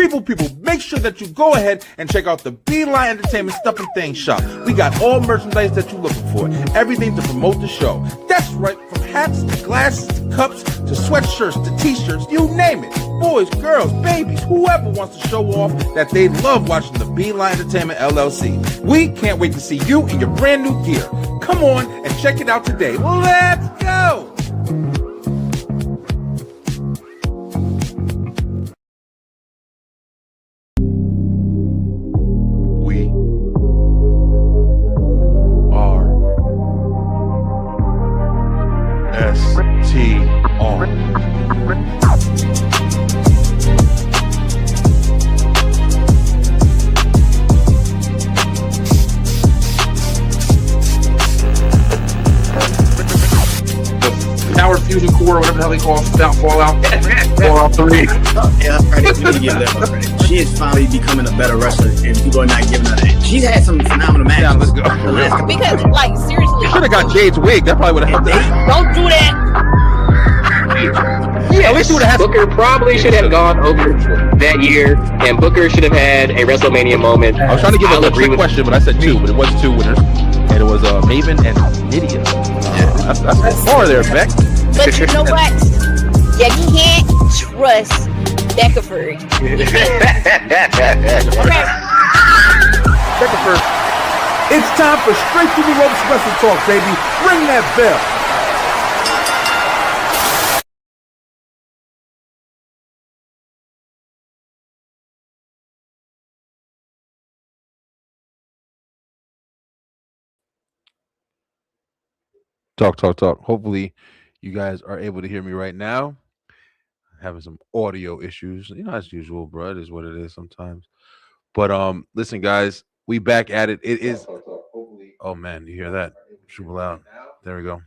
People, make sure that you go ahead and check out the Beeline Entertainment Stuff and Things shop. We got all merchandise that you're looking for. Everything to promote the show. That's right, from hats to glasses to cups to sweatshirts to t-shirts, you name it. Boys, girls, babies, whoever wants to show off that they love watching the Beeline Entertainment LLC. We can't wait to see you in your brand new gear. Come on and check it out today. Let's go! We are STR. Power Fusion Core, or whatever the hell they call it, Fallout 3. Yeah, credit. We need to give them credit. She is finally becoming a better wrestler, and people are not giving her that. She's had some phenomenal matches. Yeah, let's go. Because, like, seriously, You should have got Jade's wig. That probably would have helped out. don't do that. Yeah, at least you would have had. Booker probably should have gone over that year, and Booker should have had a WrestleMania moment. I was trying to give a trick question, but I said two, but it was two winners, and it was Maven and Nydia. That's far there, Beck. But you know what? You can't trust Beckford. Beckford. It's time for Straight Through the Ropes Wrestle Talk, baby. Ring that bell. Talk. Hopefully, you guys are able to hear me right now. Having some audio issues, as usual, bro. It is what it is sometimes. But listen, guys, we back at it. It is. Oh man, you hear that? Super loud. There we go.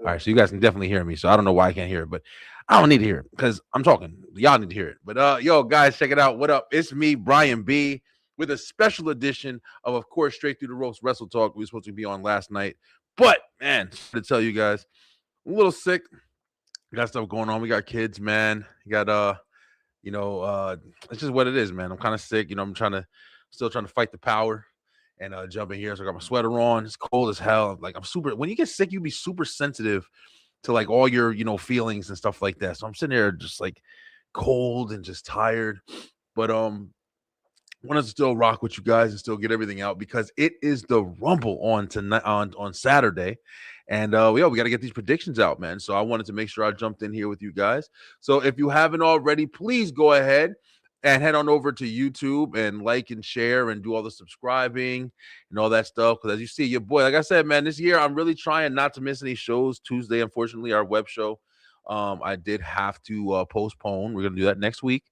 All right, so you guys can definitely hear me. So I don't know why I can't hear it, but I don't need to hear it because I'm talking. Y'all need to hear it. But yo, guys, check it out. What up? It's me, Brian B, with a special edition of course, Straight Through the Ropes Wrestle Talk. We were supposed to be on last night. But, man, to tell you guys, I'm a little sick. We got stuff going on. We got kids, man. You got, it's just what it is, man. I'm kind of sick. I'm still trying to fight the power and jump in here. So I got my sweater on. It's cold as hell. Like, when you get sick, you be super sensitive to, like, all your, feelings and stuff like that. So I'm sitting there just, like, cold and just tired. But, wanted to still rock with you guys and still get everything out because it is the Rumble on tonight on Saturday, and we got to get these predictions out, man. So I wanted to make sure I jumped in here with you guys. So if you haven't already, please go ahead and head on over to YouTube and like and share and do all the subscribing and all that stuff. Because as you see, your boy, like I said, man, this year I'm really trying not to miss any shows. Tuesday, unfortunately, our web show, I did have to postpone. We're gonna do that next week.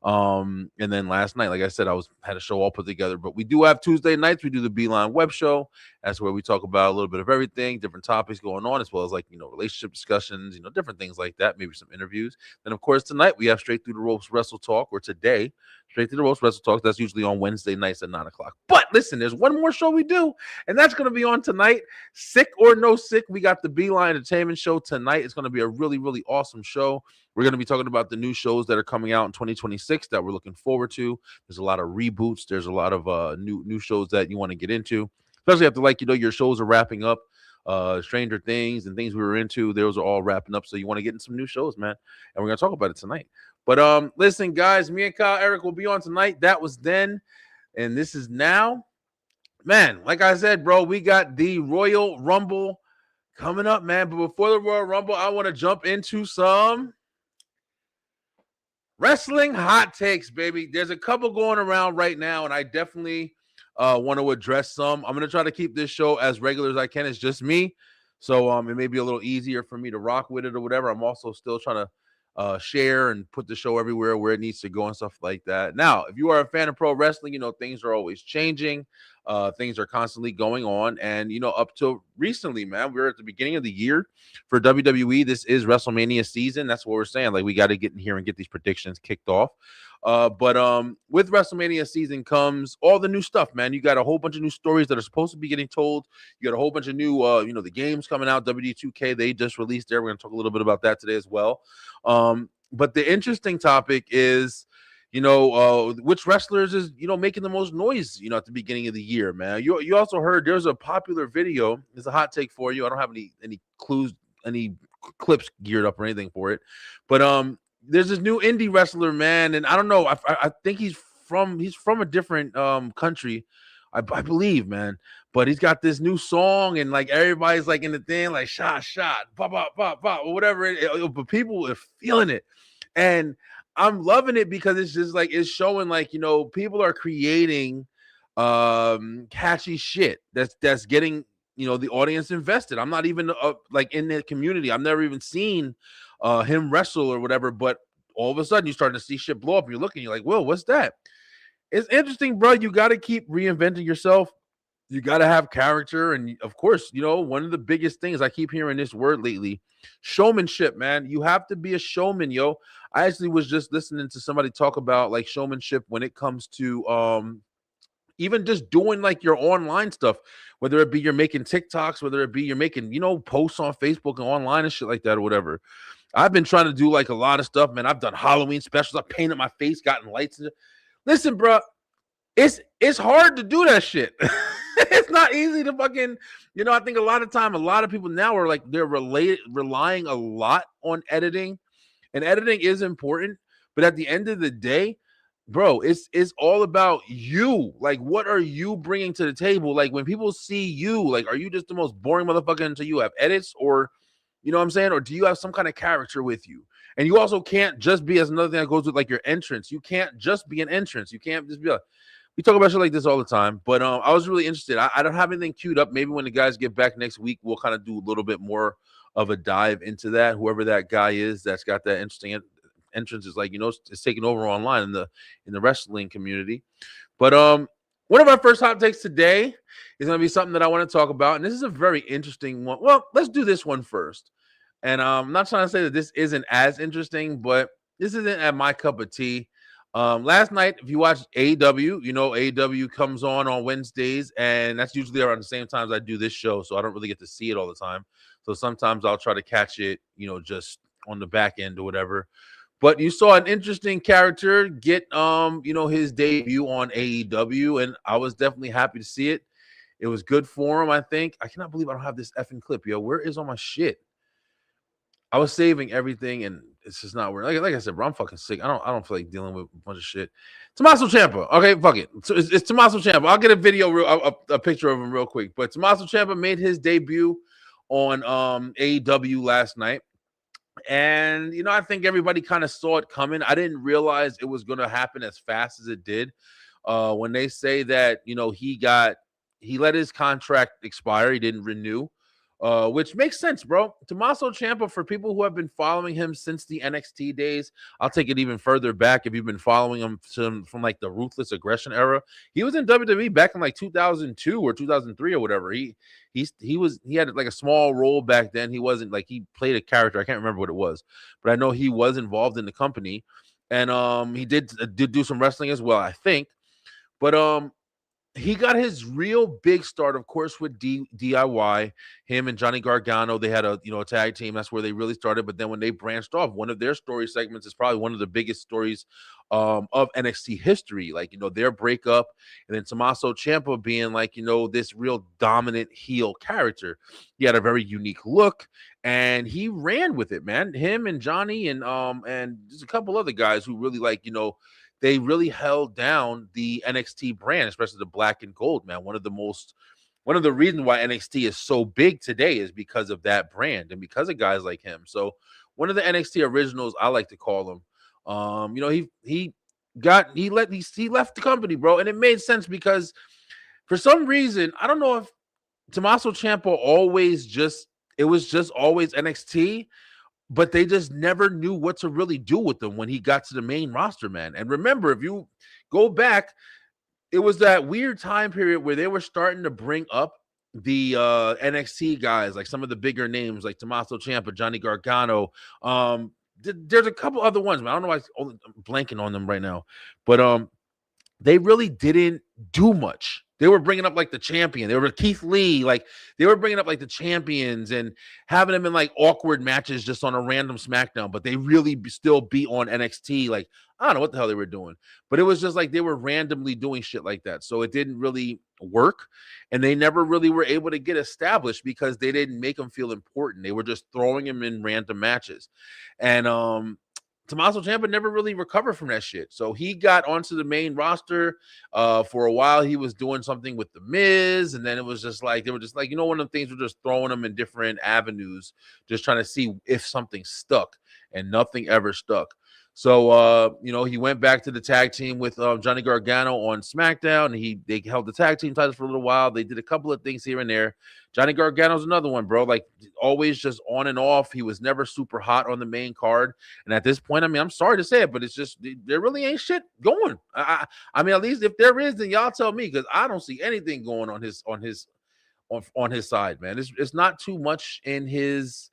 And then last night, like I said, had a show all put together, but we do have Tuesday nights. We do the Beeline web show. That's where we talk about a little bit of everything, different topics going on, as well as relationship discussions, different things like that, maybe some interviews. Then of course, tonight we have Straight Through the Ropes Wrestle Talk, or today, Straight Through the Ropes Wrestle Talk. That's usually on Wednesday nights at 9 o'clock. But listen, there's one more show we do, and that's going to be on tonight. Sick or no sick, we got the Beeline Entertainment show tonight. It's going to be a really, really awesome show. We're going to be talking about the new shows that are coming out in 2026 that we're looking forward to. There's a lot of reboots. There's a lot of new shows that you want to get into, especially after your shows are wrapping up. Stranger Things and things we were into, those are all wrapping up. So you want to get in some new shows, man. And we're going to talk about it tonight. But listen, guys, me and Kyle Eric will be on tonight. That was then, and this is now. Man, like I said, bro, we got the Royal Rumble coming up, man. But before the Royal Rumble, I want to jump into some wrestling hot takes, baby. There's a couple going around right now, and I definitely want to address some. I'm going to try to keep this show as regular as I can. It's just me, so it may be a little easier for me to rock with it or whatever. I'm also still trying to share and put the show everywhere where it needs to go and stuff like that. Now, if you are a fan of pro wrestling, things are always changing. Things are constantly going on. And, up to recently, man, we're at the beginning of the year for WWE. This is WrestleMania season. That's what we're saying. Like, we got to get in here and get these predictions kicked off. But with WrestleMania season comes all the new stuff, man. You got a whole bunch of new stories that are supposed to be getting told. You got a whole bunch of new, the games coming out. WD2K, they just released there. We're going to talk a little bit about that today as well. But the interesting topic is, which wrestlers is making the most noise at the beginning of the year, man. You also heard there's a popular video. It's a hot take for you. I don't have any clues, any clips geared up or anything for it, but there's this new indie wrestler, man, and I don't know. I think he's from a different country, I believe, man. But he's got this new song, and like everybody's like in the thing, like shot, pop, pop, pop, pop, or whatever. But people are feeling it, and I'm loving it because it's just like it's showing like people are creating catchy shit that's getting the audience invested. I'm not even like in the community. I've never even seen him wrestle or whatever, but all of a sudden you're starting to see shit blow up. And you're looking, you're like, "Whoa, what's that?" It's interesting, bro. You got to keep reinventing yourself. You got to have character, and of course, one of the biggest things I keep hearing this word lately, showmanship, man. You have to be a showman, yo. I actually was just listening to somebody talk about like showmanship when it comes to even just doing like your online stuff, whether it be you're making TikToks, whether it be you're making posts on Facebook and online and shit like that or whatever. I've been trying to do like a lot of stuff, man. I've done Halloween specials. I painted my face, gotten lights. Listen, bro, it's hard to do that shit. It's not easy to fucking, I think a lot of people now are like they're relying a lot on editing, and editing is important. But at the end of the day, bro, it's all about you. Like, what are you bringing to the table? Like, when people see you, like, are you just the most boring motherfucker until you have edits, or what I'm saying, or do you have some kind of character with you? And you also can't just be, as another thing that goes with like your entrance. You can't just be an entrance. You can't just be like, we talk about shit like this all the time, but I was really interested. I don't have anything queued up. Maybe when the guys get back next week, we'll kind of do a little bit more of a dive into that. Whoever that guy is that's got that interesting entrance is like, it's taking over online in the wrestling community. But one of our first hot takes today is going to be something that I want to talk about, and this is a very interesting one. Well, let's do this one first. And I'm not trying to say that this isn't as interesting, but this isn't at my cup of tea. Last night, if you watch AEW, AEW comes on Wednesdays, and that's usually around the same times I do this show, so I don't really get to see it all the time. So sometimes I'll try to catch it, just on the back end or whatever. But you saw an interesting character get, his debut on AEW, and I was definitely happy to see it. It was good for him, I think. I cannot believe I don't have this effing clip, yo. Where is all my shit? I was saving everything, and it's just not working. Like I said, bro, I'm fucking sick. I don't feel like dealing with a bunch of shit. Tommaso Ciampa. Okay, fuck it. So it's Tommaso Ciampa. I'll get a video, a picture of him real quick. But Tommaso Ciampa made his debut on AEW last night. And, I think everybody kind of saw it coming. I didn't realize it was going to happen as fast as it did. When they say that, he let his contract expire. He didn't renew. Which makes sense, bro. Tommaso Ciampa, for people who have been following him since the NXT days, I'll take it even further back. If you've been following him from like the Ruthless Aggression era, he was in WWE back in like 2002 or 2003 or whatever. He had like a small role back then. He wasn't like, he played a character. I can't remember what it was, but I know he was involved in the company, and he did do some wrestling as well, I think. But he got his real big start, of course, with DIY. Him and Johnny Gargano, they had a tag team. That's where they really started. But then when they branched off, one of their story segments is probably one of the biggest stories of NXT history. Like, their breakup, and then Tommaso Ciampa being like, this real dominant heel character. He had a very unique look, and he ran with it, man. Him and Johnny and there's a couple other guys who really they really held down the NXT brand, especially the black and gold, man. One of the reasons why NXT is so big today is because of that brand and because of guys like him. So one of the NXT originals, I like to call him. He left the company, bro, and it made sense because for some reason, I don't know if Tommaso Ciampa always always NXT. But they just never knew what to really do with them when he got to the main roster, man. And remember, if you go back, it was that weird time period where they were starting to bring up the NXT guys, like some of the bigger names, like Tommaso Ciampa, Johnny Gargano. There's a couple other ones, man. I don't know why I'm blanking on them right now. But they really didn't do much. They were bringing up like the champion. They were Keith Lee. Like they were bringing up like the champions and having them in like awkward matches just on a random SmackDown. But they really still be on NXT like I don't know what the hell they were doing, but it was just like they were randomly doing shit like that. So it didn't really work. And they never really were able to get established because they didn't make them feel important. They were just throwing them in random matches. And Tommaso Ciampa never really recovered from that shit. So he got onto the main roster. For a while, he was doing something with The Miz. And then it was just like, they were just like, one of the things were just throwing him in different avenues, just trying to see if something stuck. And nothing ever stuck. So, he went back to the tag team with Johnny Gargano on SmackDown. And they held the tag team titles for a little while. They did a couple of things here and there. Johnny Gargano's another one, bro. Like, always just on and off. He was never super hot on the main card. And at this point, I mean, I'm sorry to say it, but it's just, there really ain't shit going. I mean, at least if there is, then y'all tell me, because I don't see anything going on his side, man. It's not too much in his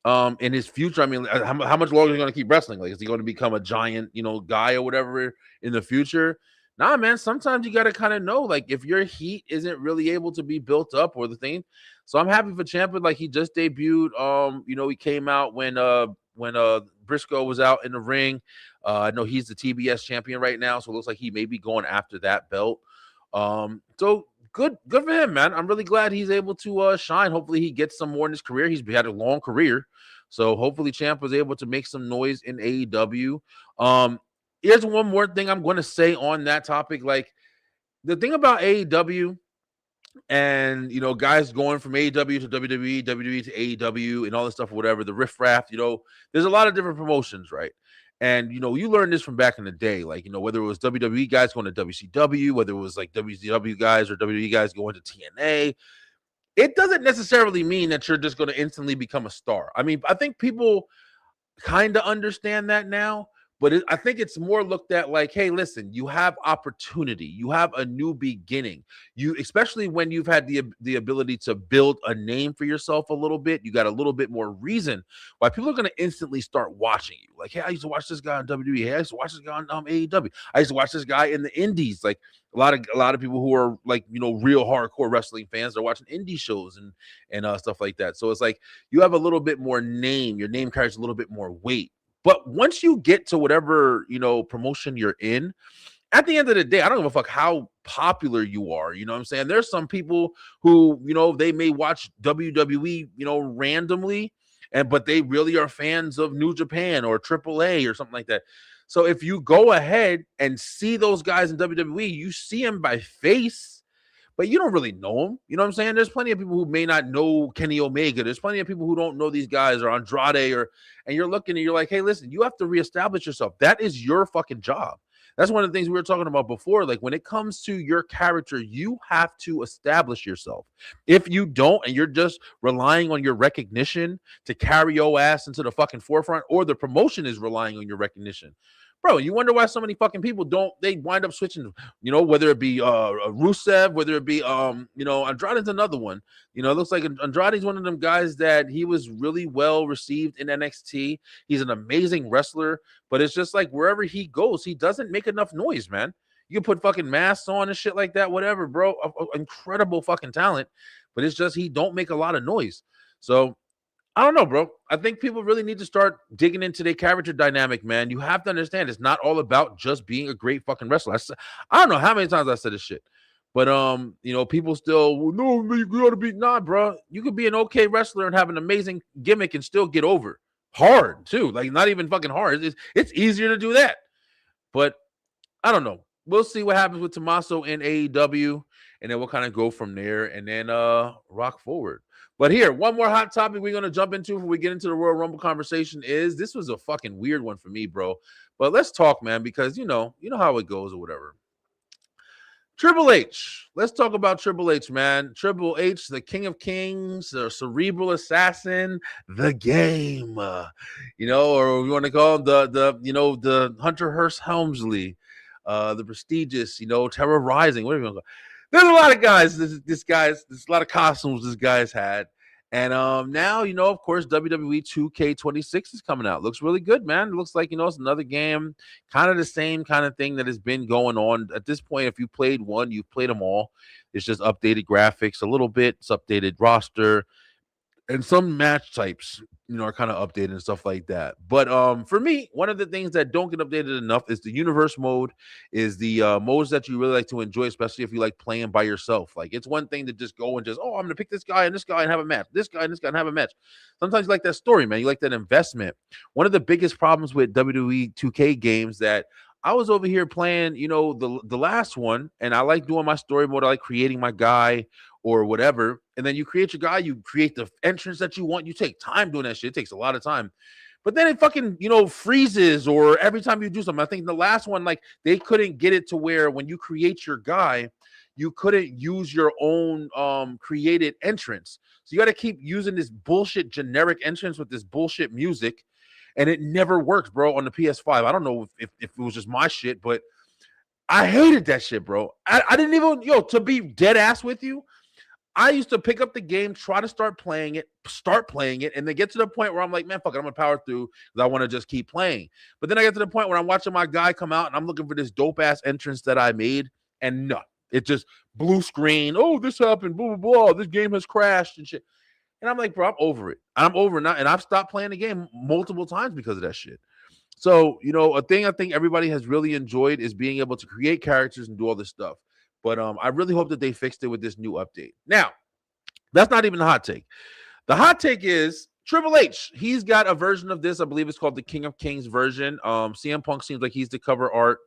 future. I mean, how much longer is he going to keep wrestling? Like, is he going to become a giant, guy or whatever in the future? Nah, man, sometimes you got to kind of know, like, if your heat isn't really able to be built up or the thing. So I'm happy for Ciampa. Like, he just debuted. He came out when Briscoe was out in the ring. I know he's the TBS champion right now, so it looks like he may be going after that belt. So good for him, man. I'm really glad he's able to shine. Hopefully he gets some more in his career. He's had a long career. So hopefully Ciampa was able to make some noise in AEW. Here's one more thing I'm going to say on that topic. Like, the thing about AEW and, guys going from AEW to WWE, WWE to AEW and all this stuff, or whatever, the riffraff, there's a lot of different promotions, right? And, you learned this from back in the day, like, whether it was WWE guys going to WCW, whether it was like WCW guys or WWE guys going to TNA, it doesn't necessarily mean that you're just going to instantly become a star. I mean, I think people kind of understand that now, but I think it's more looked at like, hey, listen, you have opportunity. You have a new beginning. Especially when you've had the ability to build a name for yourself a little bit, you got a little bit more reason why people are going to instantly start watching you. Like, hey, I used to watch this guy on WWE. Hey, I used to watch this guy on AEW. I used to watch this guy in the indies. Like, a lot of people who are like, real hardcore wrestling fans are watching indie shows and stuff like that. So it's like you have a little bit more name. Your name carries a little bit more weight. But once you get to whatever, promotion you're in, at the end of the day, I don't give a fuck how popular you are. You know what I'm saying? There's some people who, they may watch WWE, randomly, but they really are fans of New Japan or AAA or something like that. So if you go ahead and see those guys in WWE, you see them by face, but you don't really know them. You know what I'm saying? There's plenty of people who may not know Kenny Omega. There's plenty of people who don't know these guys or Andrade and you're looking and you're like, hey, listen, you have to reestablish yourself. That is your fucking job. That's one of the things we were talking about before. Like, when it comes to your character, you have to establish yourself. If you don't, and you're just relying on your recognition to carry your ass into the fucking forefront, or the promotion is relying on your recognition, bro, you wonder why so many fucking people they wind up switching, whether it be Rusev, whether it be Andrade's another one. It looks like Andrade's one of them guys that he was really well received in NXT. He's an amazing wrestler, but it's just like wherever he goes, he doesn't make enough noise, man. You can put fucking masks on and shit like that, whatever, bro. Incredible fucking talent, but it's just he don't make a lot of noise. So I don't know, bro. I think people really need to start digging into their character dynamic, man. You have to understand it's not all about just being a great fucking wrestler. I don't know how many times I said this shit, but people still, well, no, you gotta be bro. You could be an okay wrestler and have an amazing gimmick and still get over hard too. Like, not even fucking hard. It's easier to do that, but I don't know. We'll see what happens with Tommaso in AEW, and then we'll kind of go from there and then rock forward. But here, one more hot topic we're going to jump into before we get into the Royal Rumble conversation is, this was a fucking weird one for me, bro. But let's talk, man, because you know how it goes or whatever. Triple H. Let's talk about Triple H, man. Triple H, the King of Kings, the cerebral assassin, the game, or we want to call him the Hunter Hearst Helmsley, the prestigious, Terror Rising, whatever you want to call it. There's a lot of guys. There's a lot of costumes this guy's had. And now, of course, WWE 2K26 is coming out. Looks really good, man. It looks like, it's another game, kind of the same kind of thing that has been going on. At this point, if you played one, you've played them all. It's just updated graphics a little bit. It's updated roster. and some match types, are kind of updated and stuff like that. But for me, one of the things that don't get updated enough is the universe mode, is the modes that you really like to enjoy, especially if you like playing by yourself. Like, it's one thing to just go and just, oh, I'm gonna pick this guy and have a match, this guy and this guy and have a match. Sometimes you like that story, man. You like that investment. One of the biggest problems with WWE 2K games that I was over here playing, the last one, and I like doing my story mode. I like creating my guy or whatever. And then you create your guy, you create the entrance that you want. You take time doing that shit. It takes a lot of time. But then it fucking, freezes, or every time you do something. I think the last one, like, they couldn't get it to where when you create your guy, you couldn't use your own created entrance. So you got to keep using this bullshit generic entrance with this bullshit music. And it never works, bro, on the PS5. I don't know if it was just my shit, but I hated that shit, bro. I didn't even, to be dead ass with you, I used to pick up the game, try to start playing it, and then get to the point where I'm like, man, fuck it, I'm gonna power through because I want to just keep playing. But then I get to the point where I'm watching my guy come out and I'm looking for this dope ass entrance that I made, and no, it just blue screen. Oh, this happened, blah blah blah. This game has crashed and shit. And I'm like, bro, I'm over it. I'm over it now, and I've stopped playing the game multiple times because of that shit. So, a thing I think everybody has really enjoyed is being able to create characters and do all this stuff. But I really hope that they fixed it with this new update. Now, that's not even the hot take. The hot take is Triple H. He's got a version of this. I believe it's called the King of Kings version. CM Punk seems like he's the cover art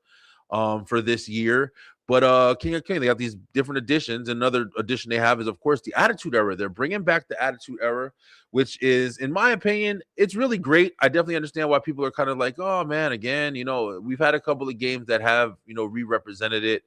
for this year. But King of Kings, they have these different editions. Another edition they have is, of course, the Attitude Era. They're bringing back the Attitude Era, which is, in my opinion, it's really great. I definitely understand why people are kind of like, oh, man, again, we've had a couple of games that have, re-represented it.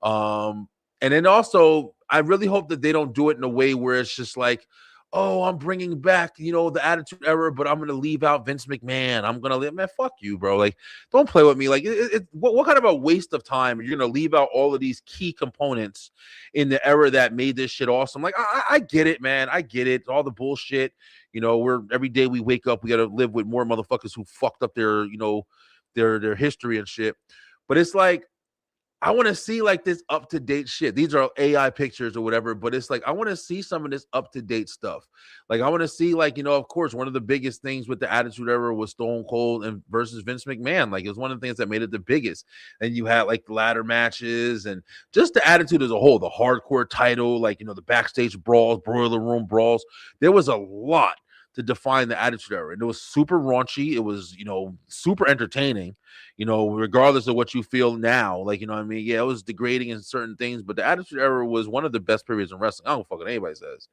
And then also, I really hope that they don't do it in a way where it's just like, oh, I'm bringing back, the Attitude Era, but I'm going to leave out Vince McMahon. I'm going to leave, man, fuck you, bro. Like, don't play with me. Like, what kind of a waste of time? You're going to leave out all of these key components in the era that made this shit awesome. Like, I get it, man. I get it. All the bullshit. Every day we wake up, we got to live with more motherfuckers who fucked up their, their history and shit. But it's like, I want to see like this up-to-date shit. These are AI pictures or whatever, but it's like, I want to see some of this up-to-date stuff. Like, I want to see, like, of course, one of the biggest things with the Attitude Era was Stone Cold and versus Vince McMahon. Like, it was one of the things that made it the biggest. And you had like the ladder matches and just the Attitude as a whole, the hardcore title, like, the backstage brawls, boiler room brawls. There was a lot to define the Attitude Era. And it was super raunchy. It was, super entertaining, regardless of what you feel now. Like, what I mean? Yeah, it was degrading in certain things, but the Attitude Era was one of the best periods in wrestling. I don't fucking anybody says.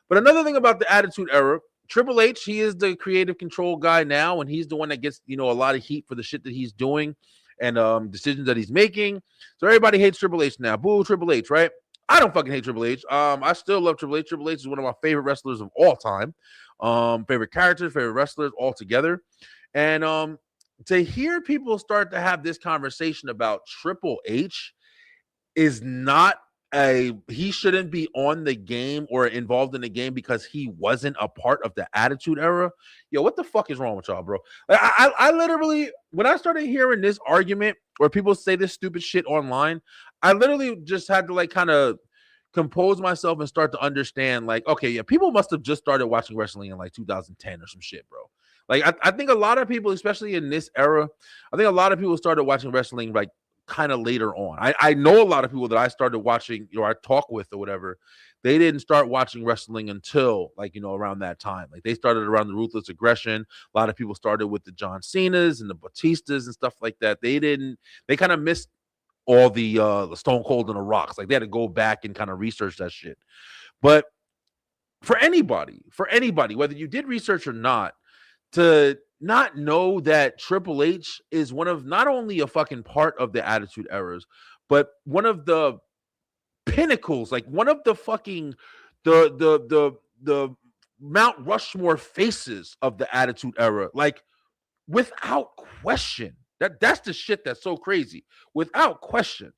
But another thing about the Attitude Era, Triple H, he is the creative control guy now, and he's the one that gets, a lot of heat for the shit that he's doing and decisions that he's making. So everybody hates Triple H now. Boo, Triple H, right? I don't fucking hate Triple H. I still love Triple H. Triple H is one of my favorite wrestlers of all time. Favorite characters, favorite wrestlers all together. And to hear people start to have this conversation about Triple H is not he shouldn't be on the game or involved in the game because he wasn't a part of the Attitude Era. Yo, what the fuck is wrong with y'all, bro? I literally, when I started hearing this argument where people say this stupid shit online, I literally just had to like kind of compose myself and start to understand, like, okay, yeah, people must have just started watching wrestling in like 2010 or some shit, bro. Like, I think a lot of people, especially in this era, I think a lot of people started watching wrestling like kind of later on. I know a lot of people that I started watching, I talk with or whatever, they didn't start watching wrestling until like, around that time. Like, they started around the Ruthless Aggression. A lot of people started with the John Cenas and the Batistas and stuff like that. They kind of missed all the Stone Cold and the Rocks. Like, they had to go back and kind of research that shit. But for anybody, whether you did research or not, to not know that Triple H is one of not only a fucking part of the Attitude Eras, but one of the pinnacles, like one of the fucking the Mount Rushmore faces of the Attitude Era, like without question. That's the shit that's so crazy. Without question.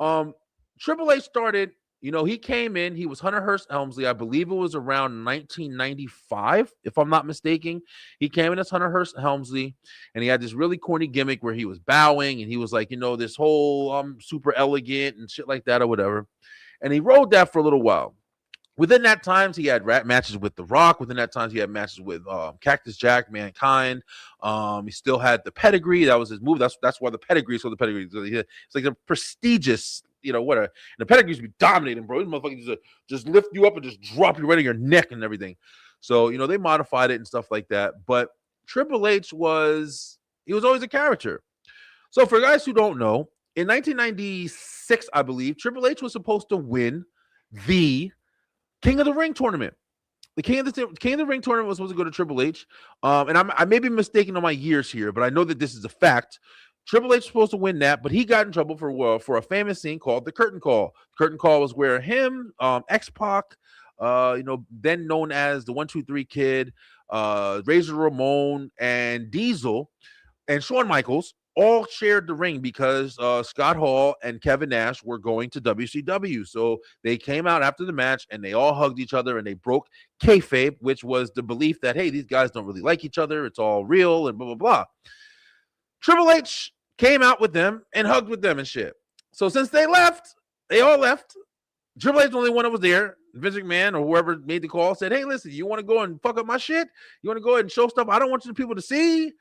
Triple H started, he came in, he was Hunter Hearst Helmsley. I believe it was around 1995, if I'm not mistaken. He came in as Hunter Hearst Helmsley, and he had this really corny gimmick where he was bowing, and he was like, this whole super elegant and shit like that or whatever. And he rode that for a little while. Within that times, he had matches with The Rock. Within that times, he had matches with Cactus Jack, Mankind. He still had the pedigree. That was his move. That's why the pedigree. So the pedigree. It's like a prestigious, what a. And the pedigree used to be dominating, bro. These motherfuckers just lift you up and just drop you right on your neck and everything. So they modified it and stuff like that. But Triple H he was always a character. So for guys who don't know, in 1996, I believe Triple H was supposed to win the King of the Ring tournament. The King of the Ring tournament was supposed to go to Triple H. And I may be mistaken on my years here, but I know that this is a fact. Triple H was supposed to win that, but he got in trouble for a famous scene called the Curtain Call. The Curtain Call was where him, X-Pac, then known as the 1-2-3 Kid, Razor Ramon, and Diesel, and Shawn Michaels all shared the ring because Scott Hall and Kevin Nash were going to WCW. So they came out after the match and they all hugged each other and they broke kayfabe, which was the belief that, hey, these guys don't really like each other. It's all real and blah, blah, blah. Triple H came out with them and hugged with them and shit. So since they all left. Triple H the only one that was there. Vince McMahon or whoever made the call said, hey, listen, you want to go and fuck up my shit? You want to go ahead and show stuff I don't want you people to see?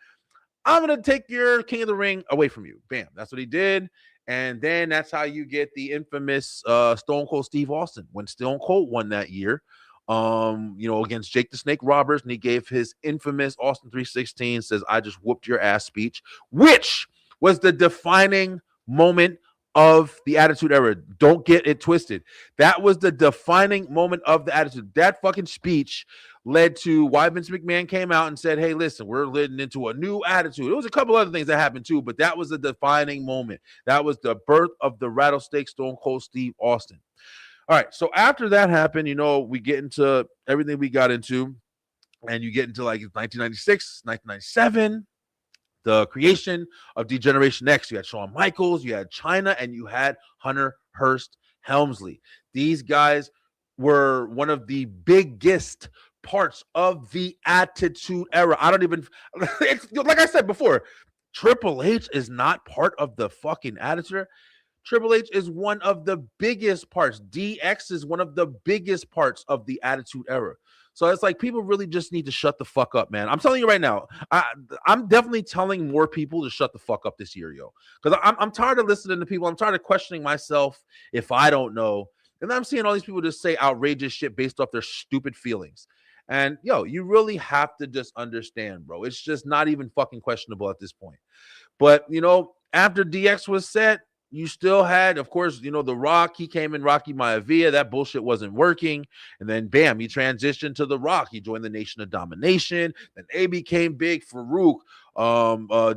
I'm going to take your King of the Ring away from you. Bam. That's what he did. And then that's how you get the infamous Stone Cold Steve Austin when Stone Cold won that year, against Jake the Snake Roberts. And he gave his infamous Austin 3:16 says, I just whooped your ass speech, which was the defining moment of the Attitude Era. Don't get it twisted. That was the defining moment of the Attitude. That fucking speech led to why Vince McMahon came out and said, hey, listen, we're leading into a new attitude. There was a couple other things that happened too, but that was the defining moment. That was the birth of the Rattlesnake Stone Cold Steve Austin. All right, so after that happened, we get into everything we got into, and you get into like 1996, 1997, the creation of D-Generation X. You had Shawn Michaels, you had Chyna, and you had Hunter Hearst Helmsley. These guys were one of the biggest parts of the Attitude Era. It's, like I said before, Triple H is not part of the fucking Attitude Era. Triple H is one of the biggest parts. DX is one of the biggest parts of the Attitude Era. So it's like people really just need to shut the fuck up, man. I'm telling you right now, I'm definitely telling more people to shut the fuck up this year, yo. Because I'm tired of listening to people. I'm tired of questioning myself if I don't know. And I'm seeing all these people just say outrageous shit based off their stupid feelings. And, you really have to just understand, bro. It's just not even fucking questionable at this point. But, after DX was set, you still had, of course, The Rock. He came in Rocky Maivia. That bullshit wasn't working. And then, bam, he transitioned to The Rock. He joined the Nation of Domination. Then A became big. Farouk,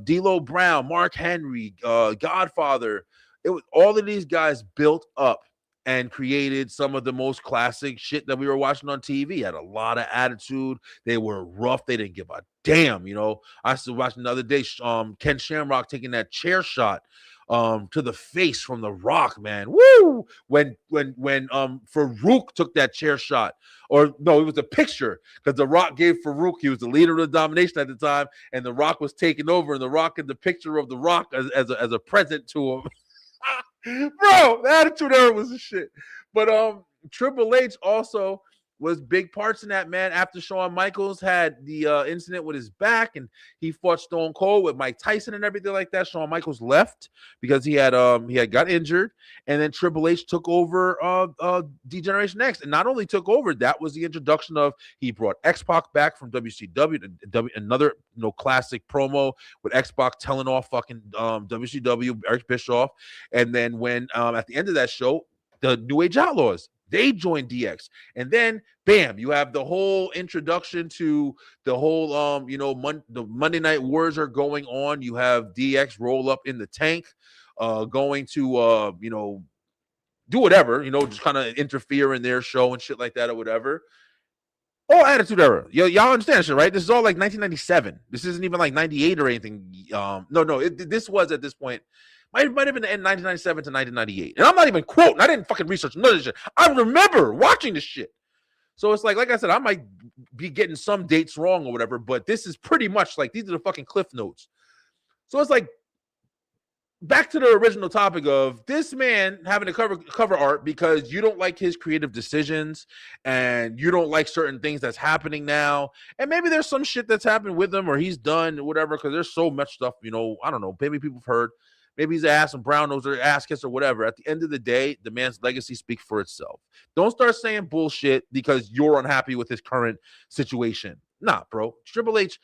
D'Lo Brown, Mark Henry, Godfather. It was all of these guys built up and created some of the most classic shit that we were watching on TV. Had a lot of attitude. They were rough. They didn't give a damn. I still watched the other day, Ken Shamrock taking that chair shot to the face from The Rock, man. Woo! When Farouk took that chair shot, or no, it was a picture because The Rock gave Farouk, he was the leader of the Domination at the time, and The Rock was taking over, and The Rock had the picture of The Rock as a present to him. Bro, the Attitude Era was a shit. But Triple H also was big parts in that, man. After Shawn Michaels had the incident with his back and he fought Stone Cold with Mike Tyson and everything like that, Shawn Michaels left because he had got injured, and then Triple H took over D-Generation X. And not only took over, that was the introduction of, he brought X-Pac back from WCW, another classic promo with X-Pac telling off fucking WCW, Eric Bischoff. And then when at the end of that show, the New Age Outlaws, they joined DX. And then, bam, you have the whole introduction to the whole, the Monday Night Wars are going on. You have DX roll up in the tank, going to, do whatever, just kind of interfere in their show and shit like that or whatever. All Attitude Era. Y'all understand shit, right? This is all like 1997. This isn't even like 98 or anything. This was at this point. Might have been in 1997 to 1998. And I'm not even quoting. I didn't fucking research none of this shit. I remember watching this shit. So it's like I said, I might be getting some dates wrong or whatever, but this is pretty much like, these are the fucking cliff notes. So it's like, back to the original topic of this man having a cover art because you don't like his creative decisions and you don't like certain things that's happening now, and maybe there's some shit that's happened with him or he's done or whatever, because there's so much stuff, I don't know, maybe people have heard, maybe he's ass and brown nose or ass kiss or whatever. At the end of the day, the man's legacy speaks for itself. Don't start saying bullshit because you're unhappy with his current situation. Nah, bro. Triple H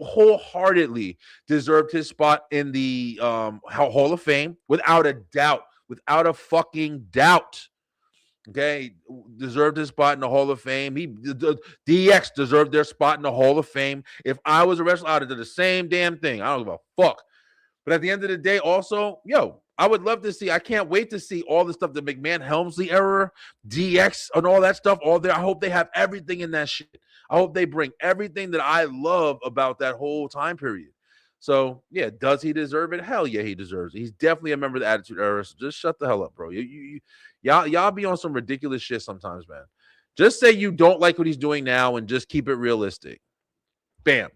wholeheartedly deserved his spot in the Hall of Fame without a doubt, without a fucking doubt. Okay, deserved his spot in the Hall of Fame. The DX deserved their spot in the Hall of Fame. If I was a wrestler, I'd have done the same damn thing. I don't give a fuck. But at the end of the day, also, I would love to see. I can't wait to see all the stuff, the McMahon Helmsley era, DX, and all that stuff. All there. I hope they have everything in that shit. I hope they bring everything that I love about that whole time period. So yeah, does he deserve it? Hell yeah, he deserves it. He's definitely a member of the Attitude Era. So just shut the hell up, bro. Y'all be on some ridiculous shit sometimes, man. Just say you don't like what he's doing now and just keep it realistic. Bam.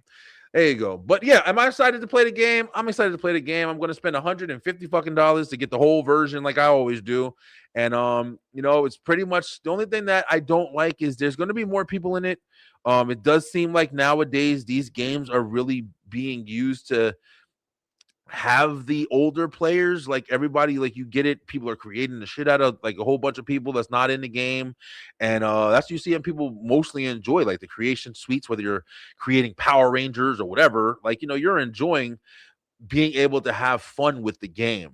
There you go. But yeah, am I excited to play the game? I'm excited to play the game. I'm going to spend $150 fucking to get the whole version like I always do. And it's pretty much the only thing that I don't like is there's going to be more people in it. It does seem like nowadays these games are really being used to have the older players, like everybody, like you get it, people are creating the shit out of like a whole bunch of people that's not in the game, and that's what you see, and people mostly enjoy like the creation suites, whether you're creating Power Rangers or whatever, like you're enjoying being able to have fun with the game.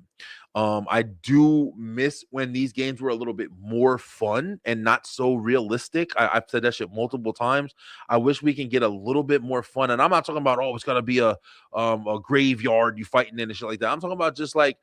I do miss when these games were a little bit more fun and not so realistic. I've said that shit multiple times. I wish we can get a little bit more fun. And I'm not talking about, it's got to be a graveyard you fighting in and shit like that. I'm talking about just like,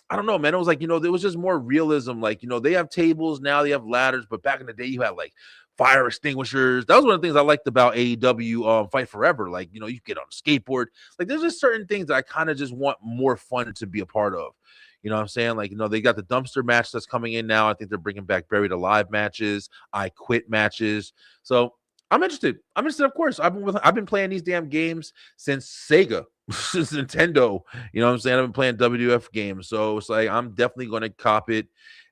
I don't know, man. It was like, there was just more realism. Like, they have tables now, they have ladders, but back in the day, you had like fire extinguishers. That was one of the things I liked about AEW Fight Forever. Like, you get on a skateboard. Like, there's just certain things that I kind of just want more fun to be a part of. You know what I'm saying? Like, they got the dumpster match that's coming in now. I think they're bringing back Buried Alive matches, I Quit matches. So I'm interested. Of course. I've been playing these damn games since Sega, since Nintendo. You know what I'm saying? I've been playing WWF games. So it's like I'm definitely going to cop it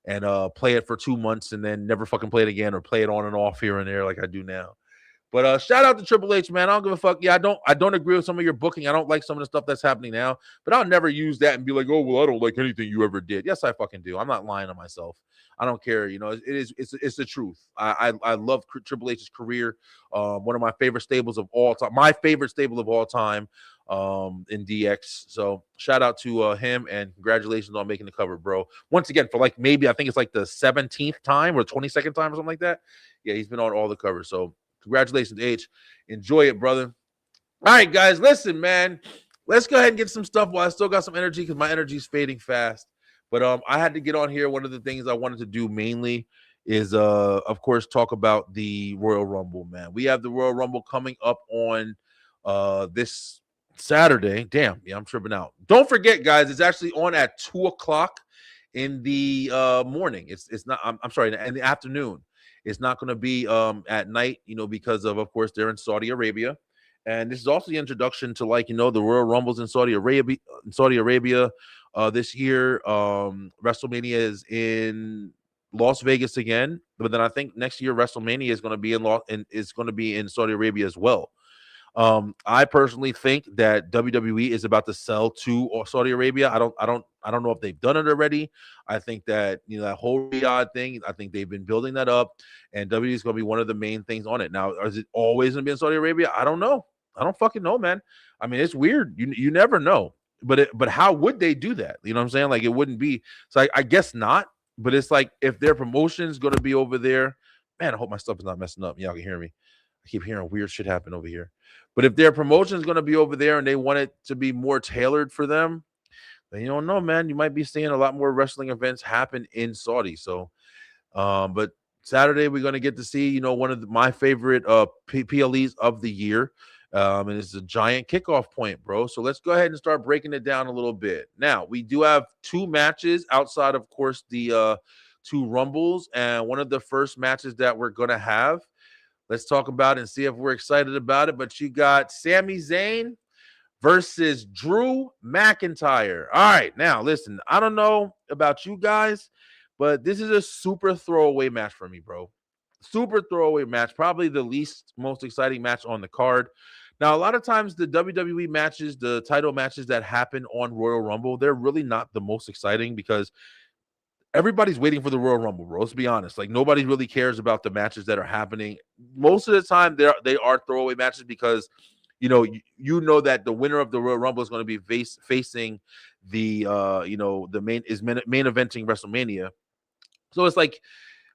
and play it for 2 months and then never fucking play it again or play it on and off here and there like I do now. But shout out to Triple H, man. I don't give a fuck. Yeah, I don't agree with some of your booking. I don't like some of the stuff that's happening now. But I'll never use that and be like, oh, well, I don't like anything you ever did. Yes, I fucking do. I'm not lying to myself. I don't care. It's the truth. I love Triple H's career. One of my favorite stables of all time. My favorite stable of all time in DX. So shout out to him and congratulations on making the cover, bro. Once again, for like maybe I think it's like the 17th time or 22nd time or something like that. Yeah, he's been on all the covers. So congratulations, H. Enjoy it, brother. All right, guys, listen, man. Let's go ahead and get some stuff while I still got some energy because my energy is fading fast. But I had to get on here. One of the things I wanted to do mainly is, of course, talk about the Royal Rumble, man. We have the Royal Rumble coming up on this Saturday. Damn, yeah, I'm tripping out. Don't forget, guys, it's actually on at 2:00 in the morning. It's not. I'm sorry, in the afternoon. It's not going to be at night, because of course, they're in Saudi Arabia. And this is also the introduction to the Royal Rumbles in Saudi Arabia this year. WrestleMania is in Las Vegas again, but then I think next year WrestleMania is going to be in Saudi Arabia as well. I personally think that WWE is about to sell to Saudi Arabia. I don't know if they've done it already. I think that that whole Riyadh thing, I think they've been building that up, and WWE is going to be one of the main things on it. Now, is it always going to be in Saudi Arabia? I don't know. I don't fucking know, man. I mean, it's weird. You never know. But how would they do that? You know what I'm saying? Like it wouldn't be. So I guess not. But it's like if their promotion is going to be over there, man. I hope my stuff is not messing up. Y'all can hear me. I keep hearing weird shit happen over here. But if their promotion is going to be over there and they want it to be more tailored for them, then you don't know, man. You might be seeing a lot more wrestling events happen in Saudi. So, but Saturday we're going to get to see, one of my favorite PLEs of the year. And it's a giant kickoff point, bro. So let's go ahead and start breaking it down a little bit. Now, we do have 2 matches outside, of course, the 2 Rumbles. And one of the first matches that we're going to have, let's talk about it and see if we're excited about it. But you got Sami Zayn versus Drew McIntyre. All right, now listen, I don't know about you guys, but this is a super throwaway match for me, bro. Super throwaway match, probably the least most exciting match on the card. Now, a lot of times the WWE matches, the title matches that happen on Royal Rumble, they're really not the most exciting because everybody's waiting for the Royal Rumble, bro. Let's be honest. Like nobody really cares about the matches that are happening. Most of the time, they are throwaway matches because you know that the winner of the Royal Rumble is going to be facing the the main eventing WrestleMania. So it's like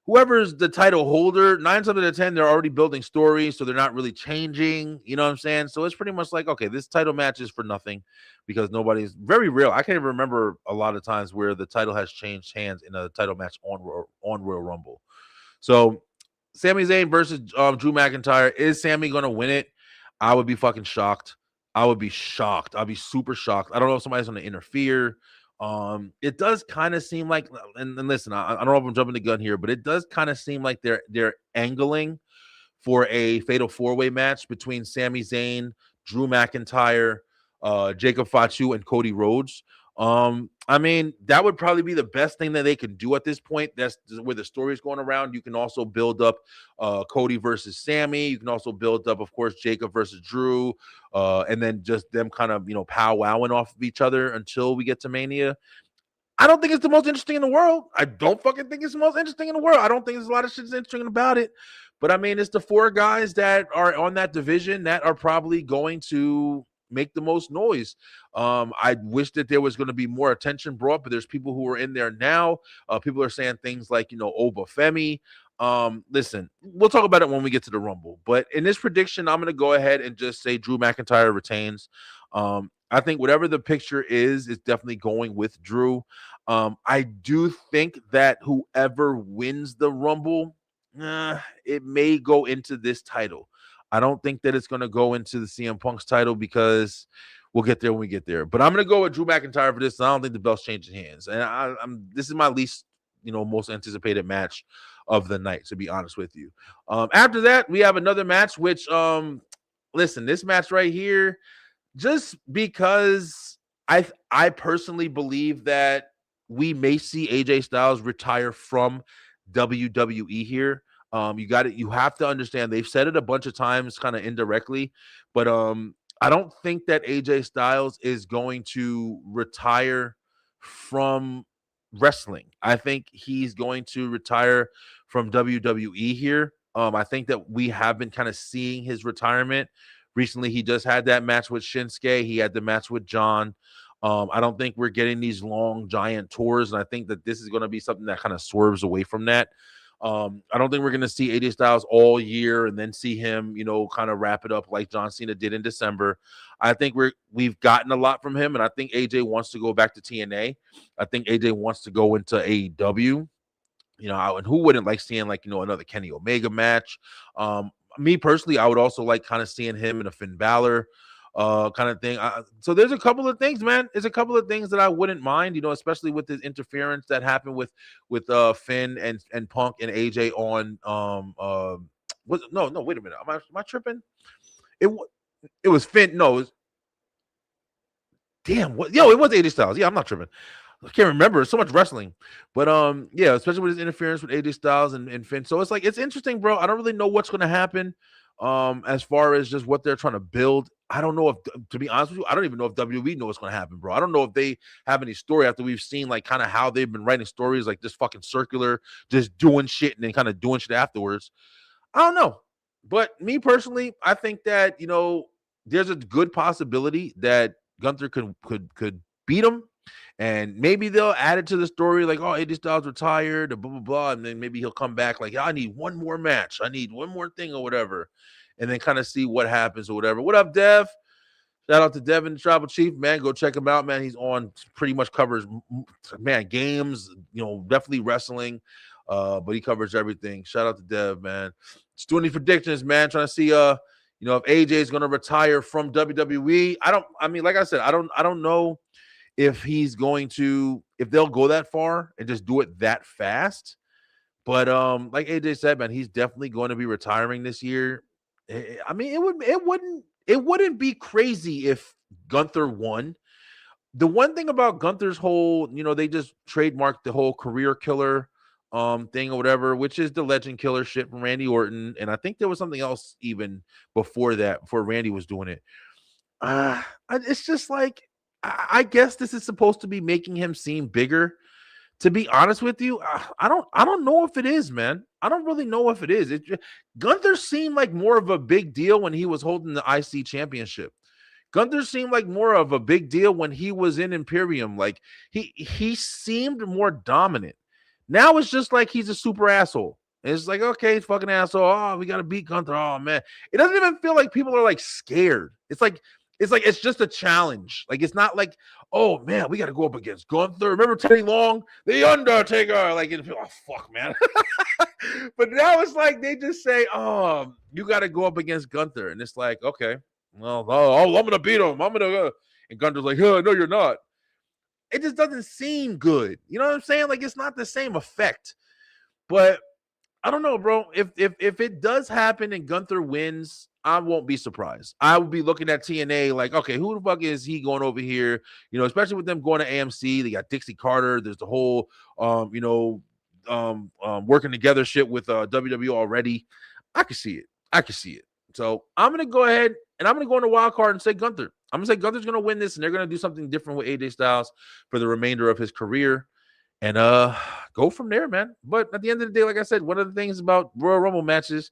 whoever's the title holder, 9 times out of 10, they're already building stories, so they're not really changing. You know what I'm saying? So it's pretty much like, okay, this title match is for nothing because nobody's very real. I can't even remember a lot of times where the title has changed hands in a title match on Royal Rumble. So Sami Zayn versus Drew McIntyre. Is Sami going to win it? I would be fucking shocked. I would be shocked. I'd be super shocked. I don't know if somebody's going to interfere. It does kind of seem like, and listen, I don't know if I'm jumping the gun here, but it does kind of seem like they're angling for a fatal 4-way match between Sami Zayn, Drew McIntyre, Jacob Fatu, and Cody Rhodes. I mean, that would probably be the best thing that they can do at this point. That's where the story is going around. You can also build up Cody versus Sami. You can also build up, of course, Jacob versus Drew, and then just them kind of, powwowing off of each other until we get to Mania. I don't think it's the most interesting in the world. I don't fucking think it's the most interesting in the world. I don't think there's a lot of shit interesting about it. But I mean, it's the 4 guys that are on that division that are probably going to make the most noise. I wish that there was going to be more attention brought, but there's people who are in there now. People are saying things like, Oba Femi. Listen, we'll talk about it when we get to the Rumble. But in this prediction, I'm going to go ahead and just say Drew McIntyre retains. I think whatever the picture is definitely going with Drew. I do think that whoever wins the Rumble, it may go into this title. I don't think that it's going to go into the CM Punk's title because we'll get there when we get there. But I'm going to go with Drew McIntyre for this. I don't think the belt's changing hands. And this is my least, most anticipated match of the night, to be honest with you. After that, we have another match, which, listen, this match right here, just because I personally believe that we may see AJ Styles retire from WWE here. You have to understand, they've said it a bunch of times kind of indirectly, but I don't think that AJ Styles is going to retire from wrestling. I think he's going to retire from WWE here. I think that we have been kind of seeing his retirement. Recently, he just had that match with Shinsuke. He had the match with John. I don't think we're getting these long, giant tours, and I think that this is going to be something that kind of swerves away from that. I don't think we're going to see AJ Styles all year and then see him, kind of wrap it up like John Cena did in December. I think we've gotten a lot from him, and I think AJ wants to go back to TNA. I think AJ wants to go into AEW. And who wouldn't like seeing another Kenny Omega match? Me personally, I would also like kind of seeing him in a Finn Balor kind of thing. So there's a couple of things, man. There's a couple of things that I wouldn't mind, especially with the interference that happened with Finn and Punk and AJ on no, wait a minute. Am I tripping? It was Finn. No, it was, damn, it was AJ Styles. Yeah, I'm not tripping. I can't remember. So much wrestling. But yeah, especially with his interference with AJ Styles and Finn. So it's like, it's interesting, bro. I don't really know what's going to happen as far as just what they're trying to build. I don't know if, to be honest with you, I don't even know if WWE knows what's going to happen, bro. I don't know if they have any story after we've seen like kind of how they've been writing stories like this fucking circular, just doing shit and then kind of doing shit afterwards. I don't know. But me personally, I think that, there's a good possibility that Gunther could beat him. And maybe they'll add it to the story like, oh, AJ Styles retired, blah, blah, blah. And then maybe he'll come back like, yeah, I need one more match. I need one more thing or whatever. And then kind of see what happens or whatever. What up, Dev? Shout out to Devin, the Tribal Chief, man. Go check him out, man. He's on pretty much covers, man, games, definitely wrestling. But he covers everything. Shout out to Dev, man. Just doing these predictions, man. Trying to see, if AJ is going to retire from WWE. Like I said, I don't know if they'll go that far and just do it that fast. But like AJ said, man, he's definitely going to be retiring this year. I mean, it wouldn't be crazy if Gunther won. The one thing about Gunther's whole, they just trademarked the whole career killer thing or whatever, which is the legend killer shit from Randy Orton. And I think there was something else even before that, before Randy was doing it. It's just like, I guess this is supposed to be making him seem bigger. To be honest with you, I don't know if it is, man. I don't really know if it is. Gunther seemed like more of a big deal when he was holding the IC championship. Gunther seemed like more of a big deal when he was in Imperium. Like he seemed more dominant. Now it's just like he's a super asshole. And it's like, okay, fucking asshole. Oh, we gotta beat Gunther. Oh man. It doesn't even feel like people are like scared. It's just a challenge. Like it's not like, oh man, we gotta go up against Gunther. Remember Teddy Long, the Undertaker? Like, oh fuck, man. But now it's like they just say, oh, you gotta go up against Gunther. And it's like, okay. Well, I'm gonna beat him. I'm gonna go. And Gunther's like, no, you're not. It just doesn't seem good. You know what I'm saying? Like it's not the same effect. But I don't know, bro. If it does happen and Gunther wins, I won't be surprised. I will be looking at TNA like, okay, who the fuck is he going over here? Especially with them going to AMC. They got Dixie Carter. There's the whole, working together shit with WWE already. I can see it. So I'm gonna go ahead and I'm gonna go on the wild card and say Gunther. I'm gonna say Gunther's gonna win this, and they're gonna do something different with AJ Styles for the remainder of his career, and go from there, man. But at the end of the day, like I said, one of the things about Royal Rumble matches,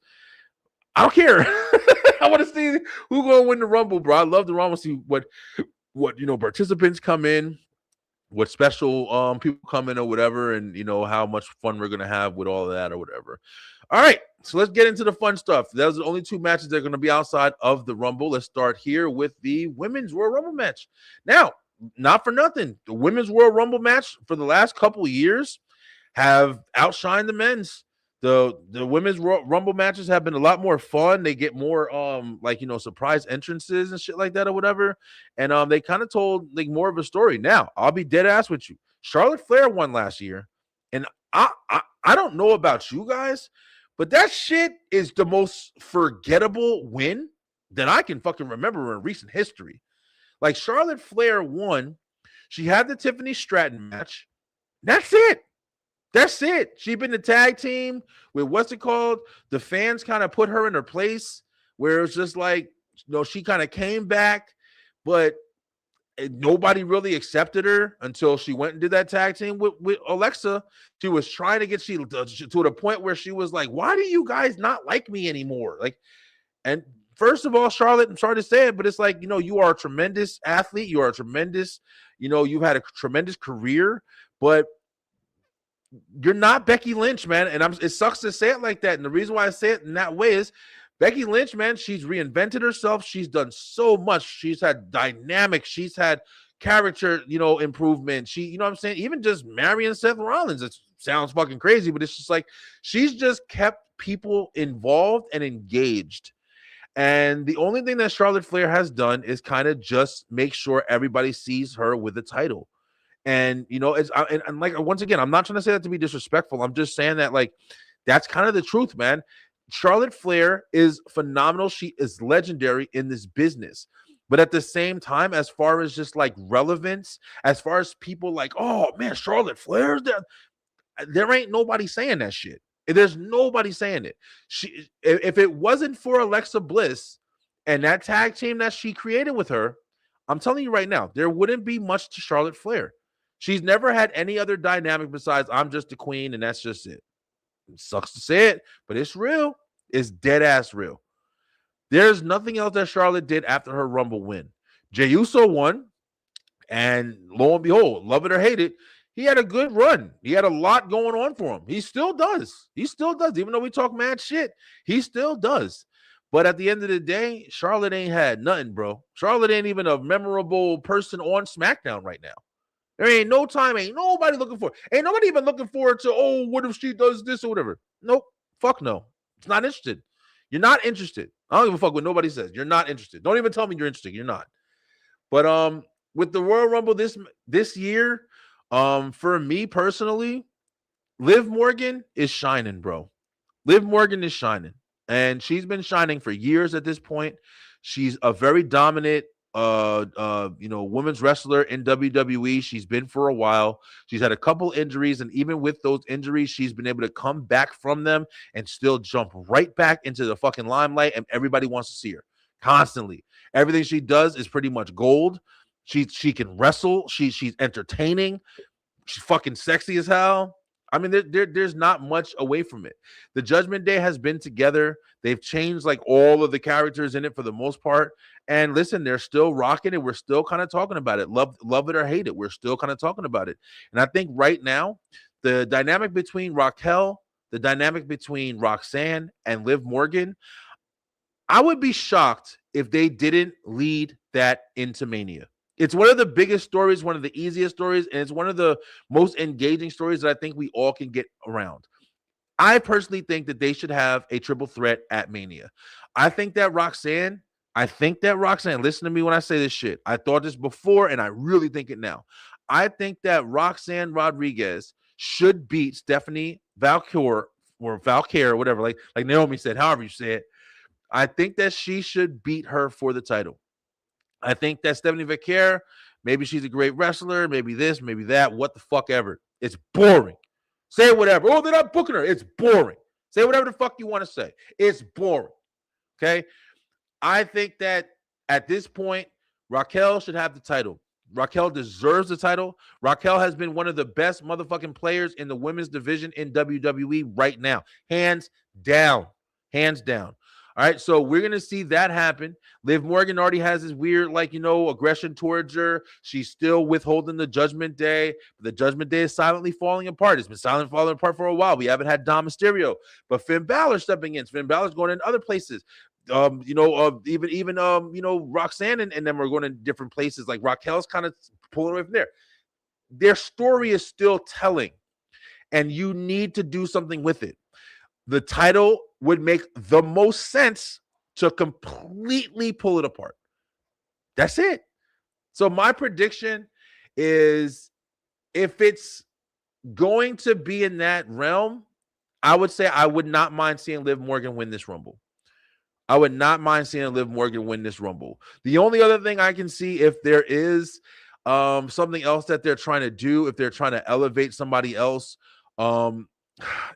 I don't care. I want to see who's gonna win the Rumble, bro. I love the Rumble. See what participants come in, what special people come in or whatever, and how much fun we're gonna have with all of that or whatever. All right, so let's get into the fun stuff. Those are the only two matches that are going to be outside of the Rumble. Let's start here with the Women's Royal Rumble match. Now, not for nothing, the Women's Royal Rumble match for the last couple of years have outshined the men's. The Women's Royal Rumble matches have been a lot more fun. They get more surprise entrances and shit like that or whatever. And they kind of told like more of a story. Now, I'll be dead ass with you. Charlotte Flair won last year, and I don't know about you guys, but that shit is the most forgettable win that I can fucking remember in recent history. Like Charlotte Flair won. She had the Tiffany Stratton match. That's it. She'd been the tag team with what's it called? The fans kind of put her in her place where it was just like, she kind of came back, but nobody really accepted her until she went and did that tag team with Alexa. She was trying to get to the point where she was like, why do you guys not like me anymore? Like, and first of all, Charlotte, I'm sorry to say it, but it's like, you are a tremendous athlete. You are a tremendous, you've had a tremendous career, but you're not Becky Lynch, man. And it sucks to say it like that. And the reason why I say it in that way is Becky Lynch, man, she's reinvented herself. She's done so much. She's had dynamics. She's had character, improvement. She, you know what I'm saying? Even just marrying Seth Rollins, it sounds fucking crazy, but it's just like she's just kept people involved and engaged. And the only thing that Charlotte Flair has done is kind of just make sure everybody sees her with the title. And, and like, once again, I'm not trying to say that to be disrespectful. I'm just saying that, like, that's kind of the truth, man. Charlotte Flair is phenomenal. She is legendary in this business. But at the same time, as far as just like relevance, as far as people like, oh man, Charlotte Flair's there ain't nobody saying that shit. There's nobody saying it. If it wasn't for Alexa Bliss and that tag team that she created with her, I'm telling you right now, there wouldn't be much to Charlotte Flair. She's never had any other dynamic besides I'm just the queen and that's just it. It sucks to say it, but it's real. It's dead ass real. There's nothing else that Charlotte did after her Rumble win. Jey Uso won, and lo and behold, love it or hate it, he had a good run. He had a lot going on for him. He still does. Even though we talk mad shit, he still does. But at the end of the day, Charlotte ain't had nothing, bro. Charlotte ain't even a memorable person on SmackDown right now. There ain't no time, ain't nobody looking for it. Ain't nobody even looking forward to, oh, what if she does this or whatever. Nope. Fuck no. It's not interested. You're not interested. I don't give a fuck what nobody says. You're not interested. Don't even tell me you're interested. You're not. But with the Royal Rumble this year, for me personally, Liv Morgan is shining, bro. Liv Morgan is shining. And she's been shining for years at this point. She's a very dominant women's wrestler in WWE. She's been for a while. She's had a couple injuries, and even with those injuries, she's been able to come back from them and still jump right back into the fucking limelight, and everybody wants to see her constantly. Everything she does is pretty much gold. She can wrestle. She's entertaining. She's fucking sexy as hell. I mean, there's not much away from it. The Judgment Day has been together. They've changed like all of the characters in it for the most part. And listen, they're still rocking it. We're still kind of talking about it. Love it or hate it. We're still kind of talking about it. And I think right now, the dynamic between Raquel, the dynamic between Roxanne and Liv Morgan, I would be shocked if they didn't lead that into Mania. It's one of the biggest stories, one of the easiest stories, and it's one of the most engaging stories that I think we all can get around. I personally think that they should have a triple threat at Mania. I think that Roxanne, listen to me when I say this shit. I thought this before, and I really think it now. I think that Roxanne Rodriguez should beat Stephanie Valkyr or Valkyr, whatever, like Naomi said, however you say it. I think that she should beat her for the title. I think that Stephanie Valkyr, maybe she's a great wrestler, maybe this, maybe that, what the fuck ever. It's boring. Say whatever. Oh, they're not booking her. It's boring. Say whatever the fuck you want to say. It's boring. Okay? I think that at this point, Raquel should have the title. Raquel deserves the title. Raquel has been one of the best motherfucking players in the women's division in WWE right now. Hands down. Hands down. All right, so we're going to see that happen. Liv Morgan already has this weird, aggression towards her. She's still withholding the Judgment Day. The Judgment Day is silently falling apart. It's been silently falling apart for a while. We haven't had Dom Mysterio, but Finn Balor stepping in. Finn Balor's going in other places. Even Roxanne and them are going in different places. Like Raquel's kind of pulling away from there. Their story is still telling, and you need to do something with it. The title would make the most sense to completely pull it apart. That's it. So my prediction is, if it's going to be in that realm, I would say I would not mind seeing Liv Morgan win this Rumble. I would not mind seeing Liv Morgan win this Rumble. The only other thing I can see, if there is something else that they're trying to do, if they're trying to elevate somebody else,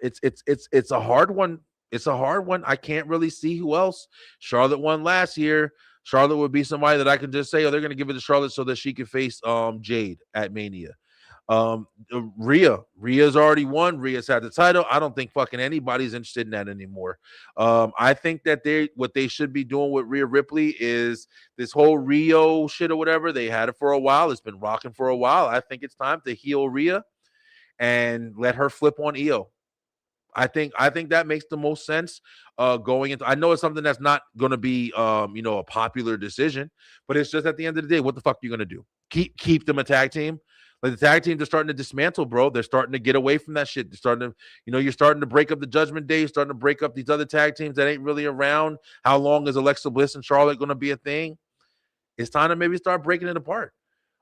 it's a hard one. It's a hard one. I can't really see who else. Charlotte won last year. Charlotte would be somebody that I can just say, oh, they're going to give it to Charlotte so that she can face Jade at Mania. Rhea's already won. Rhea's had the title. I don't think fucking anybody's interested in that anymore. I think that what they should be doing with Rhea Ripley is this whole Rio shit or whatever. They had it for a while. It's been rocking for a while. I think it's time to heel Rhea and let her flip on Io. I think that makes the most sense going into. I know it's something that's not going to be a popular decision, but it's just at the end of the day, what the fuck are you going to do? Keep them a tag team? Like, the tag teams are starting to dismantle, bro. They're starting to get away from that shit. They're starting to, you're starting to break up the Judgment Day. You're starting to break up these other tag teams that ain't really around. How long is Alexa Bliss and Charlotte going to be a thing? It's time to maybe start breaking it apart.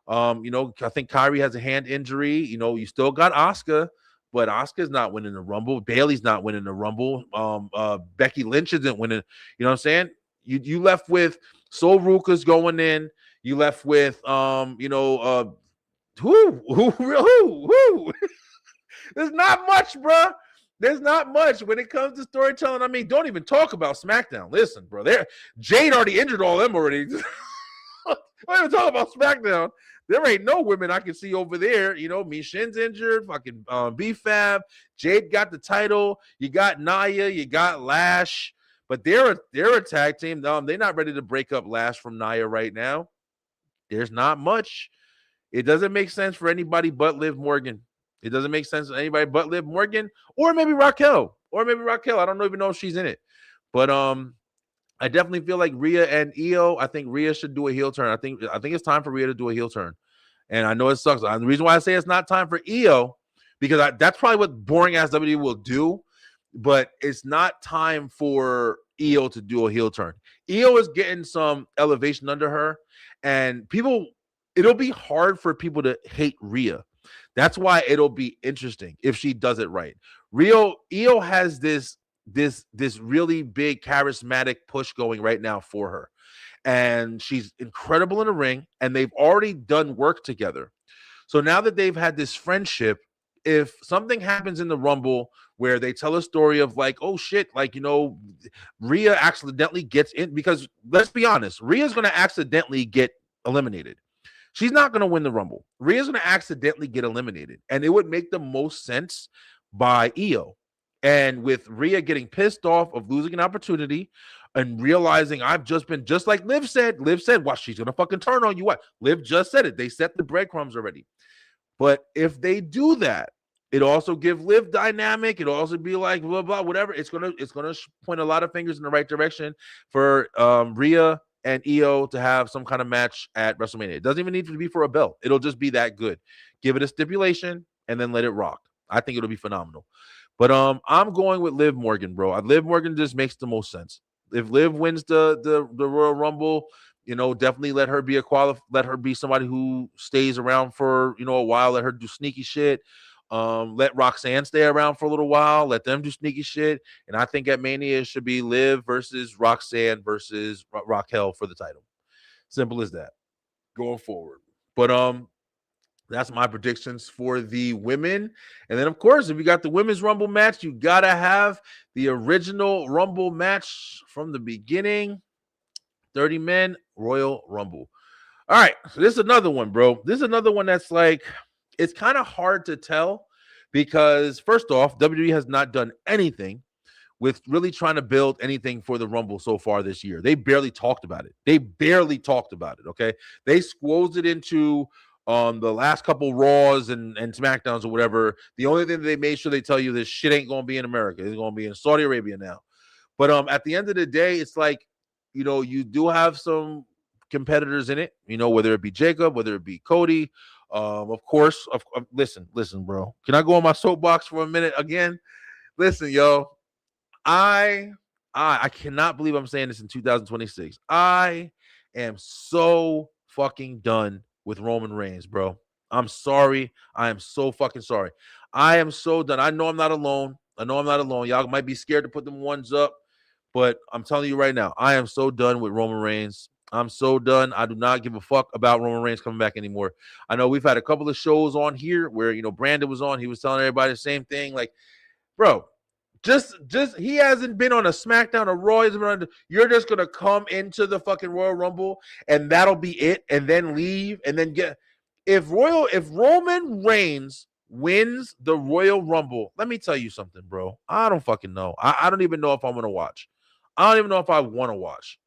I think Kyrie has a hand injury. You still got Asuka, but Asuka's not winning the Rumble. Bayley's not winning the Rumble. Becky Lynch isn't winning. You know what I'm saying? You left with Sol Ruka's going in. You left with who? There's not much, bro. There's not much when it comes to storytelling. I mean, don't even talk about SmackDown. Listen, bro. Jade already injured all them already. Don't even talk about SmackDown. There ain't no women I can see over there. Shin's injured. Fucking B-Fab. Jade got the title. You got Nia. You got Lash. But they're a tag team. They're not ready to break up Lash from Nia right now. There's not much. It doesn't make sense for anybody but Liv Morgan. It doesn't make sense for anybody but Liv Morgan, or maybe Raquel. I don't even know if she's in it. But I definitely feel like Rhea and Io, I think Rhea should do a heel turn. I think it's time for Rhea to do a heel turn. And I know it sucks. The reason why I say it's not time for Io, because that's probably what boring ass WWE will do, but it's not time for Io to do a heel turn. Io is getting some elevation under her, and it'll be hard for people to hate Rhea. That's why it'll be interesting if she does it right. Io has this really big charismatic push going right now for her. and she's incredible in the ring, and they've already done work together. So now that they've had this friendship, if something happens in the Rumble where they tell a story of like, oh shit, like, Rhea accidentally gets in, because let's be honest, Rhea's going to accidentally get eliminated. She's not going to win the Rumble. Rhea's going to accidentally get eliminated, and it would make the most sense by Io. And with Rhea getting pissed off of losing an opportunity and realizing I've just been, just like Liv said, well, she's going to fucking turn on you. What? Liv just said it. They set the breadcrumbs already. But if they do that, it also give Liv dynamic. It'll also be like blah blah whatever. It's gonna point a lot of fingers in the right direction for Rhea and Io to have some kind of match at WrestleMania. It doesn't even need to be for a belt. It'll just be that good. Give it a stipulation and then let it rock. I think it'll be phenomenal. But I'm going with Liv Morgan, bro. Liv Morgan just makes the most sense. If Liv wins the Royal Rumble, definitely let her be let her be somebody who stays around for, a while. Let her do sneaky shit. Let Roxanne stay around for a little while. Let them do sneaky shit. And I think at Mania it should be Liv versus Roxanne versus Raquel for the title. Simple as that. Going forward. But that's my predictions for the women. And then, of course, if you got the women's Rumble match, you got to have the original Rumble match from the beginning. 30 men Royal Rumble. All right, so this is another one, bro. This is another one that's like, it's kind of hard to tell because, first off, WWE has not done anything with really trying to build anything for the Rumble so far this year. They barely talked about it. Okay? They squoze it into the last couple Raws and SmackDowns or whatever. The only thing that they made sure they tell you, this shit ain't going to be in America. It's going to be in Saudi Arabia now. But at the end of the day, it's like, you do have some competitors in it, whether it be Jacob, whether it be Cody. Of course, listen, bro. Can I go on my soapbox for a minute again? Listen, yo. I cannot believe I'm saying this in 2026. I am so fucking done with Roman Reigns, bro. I'm sorry. I am so fucking sorry. I am so done. I know I'm not alone. Y'all might be scared to put them ones up. But I'm telling you right now, I am so done with Roman Reigns. I'm so done. I do not give a fuck about Roman Reigns coming back anymore. I know we've had a couple of shows on here where, Brandon was on. He was telling everybody the same thing. Like, bro, just he hasn't been on a SmackDown or Raw. You're just going to come into the fucking Royal Rumble and that'll be it and then leave and then get – if Roman Reigns wins the Royal Rumble, let me tell you something, bro. I don't fucking know. I don't even know if I'm going to watch. I don't even know if I want to watch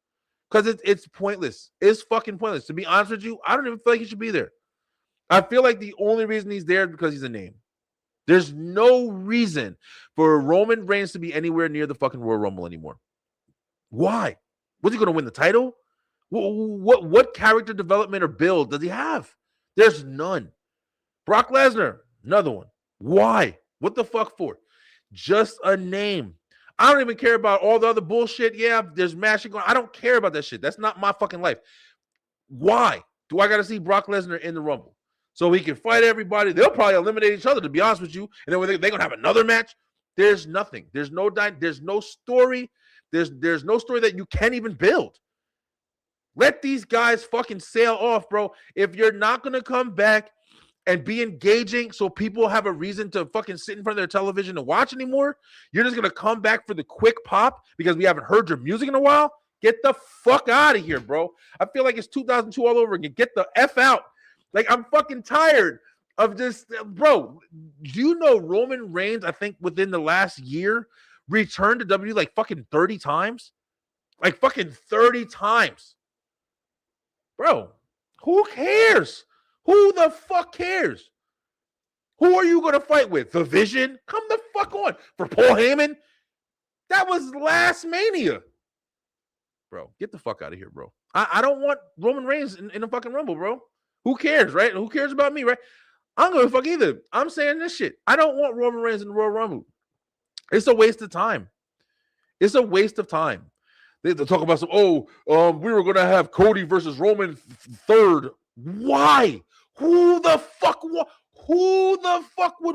because it's pointless. It's fucking pointless. To be honest with you, I don't even feel like he should be there. I feel like the only reason he's there is because he's a name. There's no reason for Roman Reigns to be anywhere near the fucking Royal Rumble anymore. Why? Was he going to win the title? What character development or build does he have? There's none. Brock Lesnar, another one. Why? What the fuck for? Just a name. I don't even care about all the other bullshit. Yeah, there's mashing going. I don't care about that shit. That's not my fucking life. Why do I got to see Brock Lesnar in the Rumble? So he can fight everybody. They'll probably eliminate each other, to be honest with you. And then they're going to have another match. There's nothing. There's no story. There's no story that you can't even build. Let these guys fucking sail off, bro. If you're not going to come back and be engaging so people have a reason to fucking sit in front of their television and watch anymore, you're just going to come back for the quick pop because we haven't heard your music in a while? Get the fuck out of here, bro. I feel like it's 2002 all over again. Get the F out. Like, I'm fucking tired of this. Bro, do you know Roman Reigns, I think within the last year, returned to WWE like fucking 30 times? Like fucking 30 times. Bro, who cares? Who the fuck cares? Who are you going to fight with? The Vision? Come the fuck on. For Paul Heyman? That was last Mania. Bro, get the fuck out of here, bro. I don't want Roman Reigns in the fucking Rumble, bro. Who cares, right? Who cares about me, right? I don't give a fuck either. I'm saying this shit. I don't want Roman Reigns in the Royal Rumble. It's a waste of time. It's a waste of time. They talk about some, we were going to have Cody versus Roman third. Why? Who the fuck would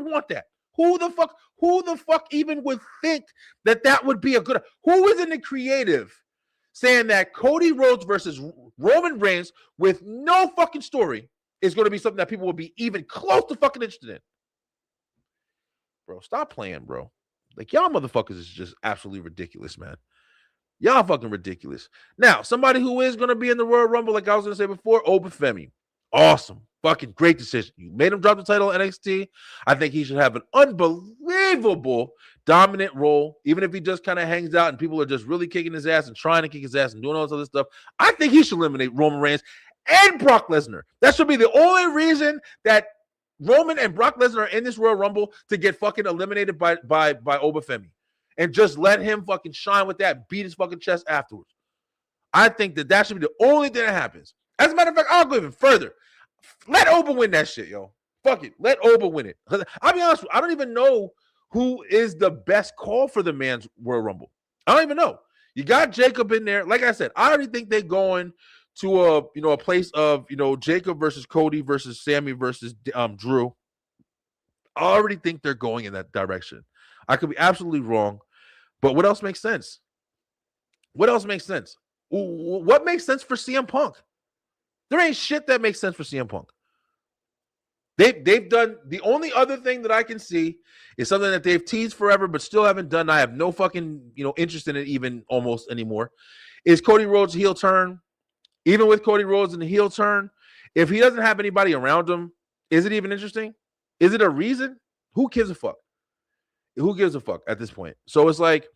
want that? Who the fuck even would think that would be a good? Who is in the creative saying that Cody Rhodes versus Roman Reigns with no fucking story is going to be something that people will be even close to fucking interested in. Bro, stop playing, bro. Like, y'all motherfuckers is just absolutely ridiculous, man. Y'all fucking ridiculous. Now, somebody who is going to be in the Royal Rumble, like I was going to say before, Obafemi. Awesome. Fucking great decision. You made him drop the title in NXT. I think he should have an unbelievable dominant role, even if he just kind of hangs out and people are just really kicking his ass and trying to kick his ass and doing all this other stuff. I think he should eliminate Roman Reigns and Brock Lesnar. That should be the only reason that Roman and Brock Lesnar are in this Royal Rumble, to get fucking eliminated by Obafemi. And just let him fucking shine with that, beat his fucking chest afterwards. I think that should be the only thing that happens. As a matter of fact, I'll go even further. Let Oba win that shit, yo. Fuck it. Let Oba win it. I'll be honest with you, I don't even know who is the best call for the man's Royal Rumble. I don't even know. You got Jacob in there. Like I said, I already think they're going to a place of, Jacob versus Cody versus Sammy versus Drew. I already think they're going in that direction. I could be absolutely wrong, but what else makes sense? What else makes sense? What makes sense for CM Punk? There ain't shit that makes sense for CM Punk. They've done, the only other thing that I can see is something that they've teased forever but still haven't done. I have no fucking interest in it even almost anymore. Is Cody Rhodes' heel turn. Even with Cody Rhodes in the heel turn, if he doesn't have anybody around him, is it even interesting? Is it a reason? Who gives a fuck? Who gives a fuck at this point? So it's like,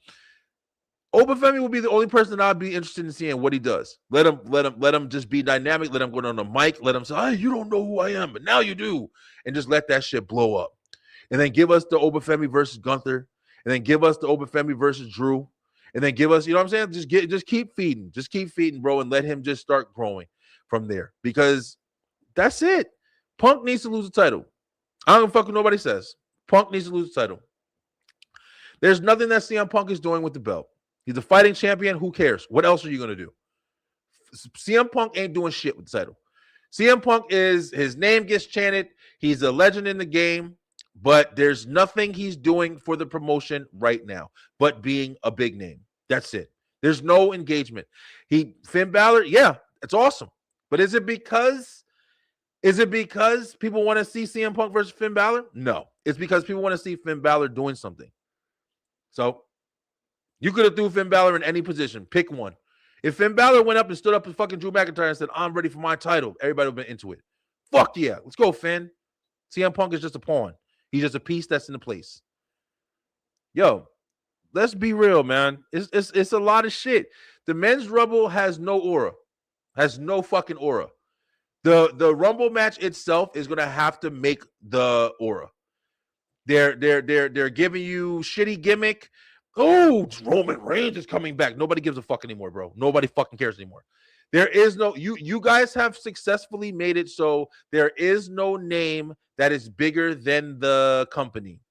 Obafemi will be the only person that I'd be interested in seeing what he does. Let him just be dynamic. Let him go on the mic. Let him say, "Hey, you don't know who I am, but now you do," and just let that shit blow up. And then give us the Obafemi versus Gunther, and then give us the Obafemi versus Drew, and then give us, you know what I'm saying? Just keep feeding, bro, and let him just start growing from there. Because that's it. Punk needs to lose the title. I don't fuck what nobody says. Punk needs to lose the title. There's nothing that CM Punk is doing with the belt. He's a fighting champion. Who cares? What else are you going to do? CM Punk ain't doing shit with the title. CM Punk his name gets chanted. He's a legend in the game, but there's nothing he's doing for the promotion right now but being a big name. That's it. There's no engagement. Finn Balor, yeah, it's awesome. But is it because people want to see CM Punk versus Finn Balor? No. It's because people want to see Finn Balor doing something. So you could have threw Finn Balor in any position. Pick one. If Finn Balor went up and stood up with fucking Drew McIntyre and said, "I'm ready for my title," everybody would have been into it. Fuck yeah. Let's go, Finn. CM Punk is just a pawn. He's just a piece that's in the place. Yo, let's be real, man. It's a lot of shit. The men's Rumble has no aura. Has no fucking aura. The Rumble match itself is gonna have to make the aura. They're giving you shitty gimmick. Oh, Roman Reigns is coming back. Nobody gives a fuck anymore, bro. Nobody fucking cares anymore. There is no, you guys have successfully made it so there is no name that is bigger than the company.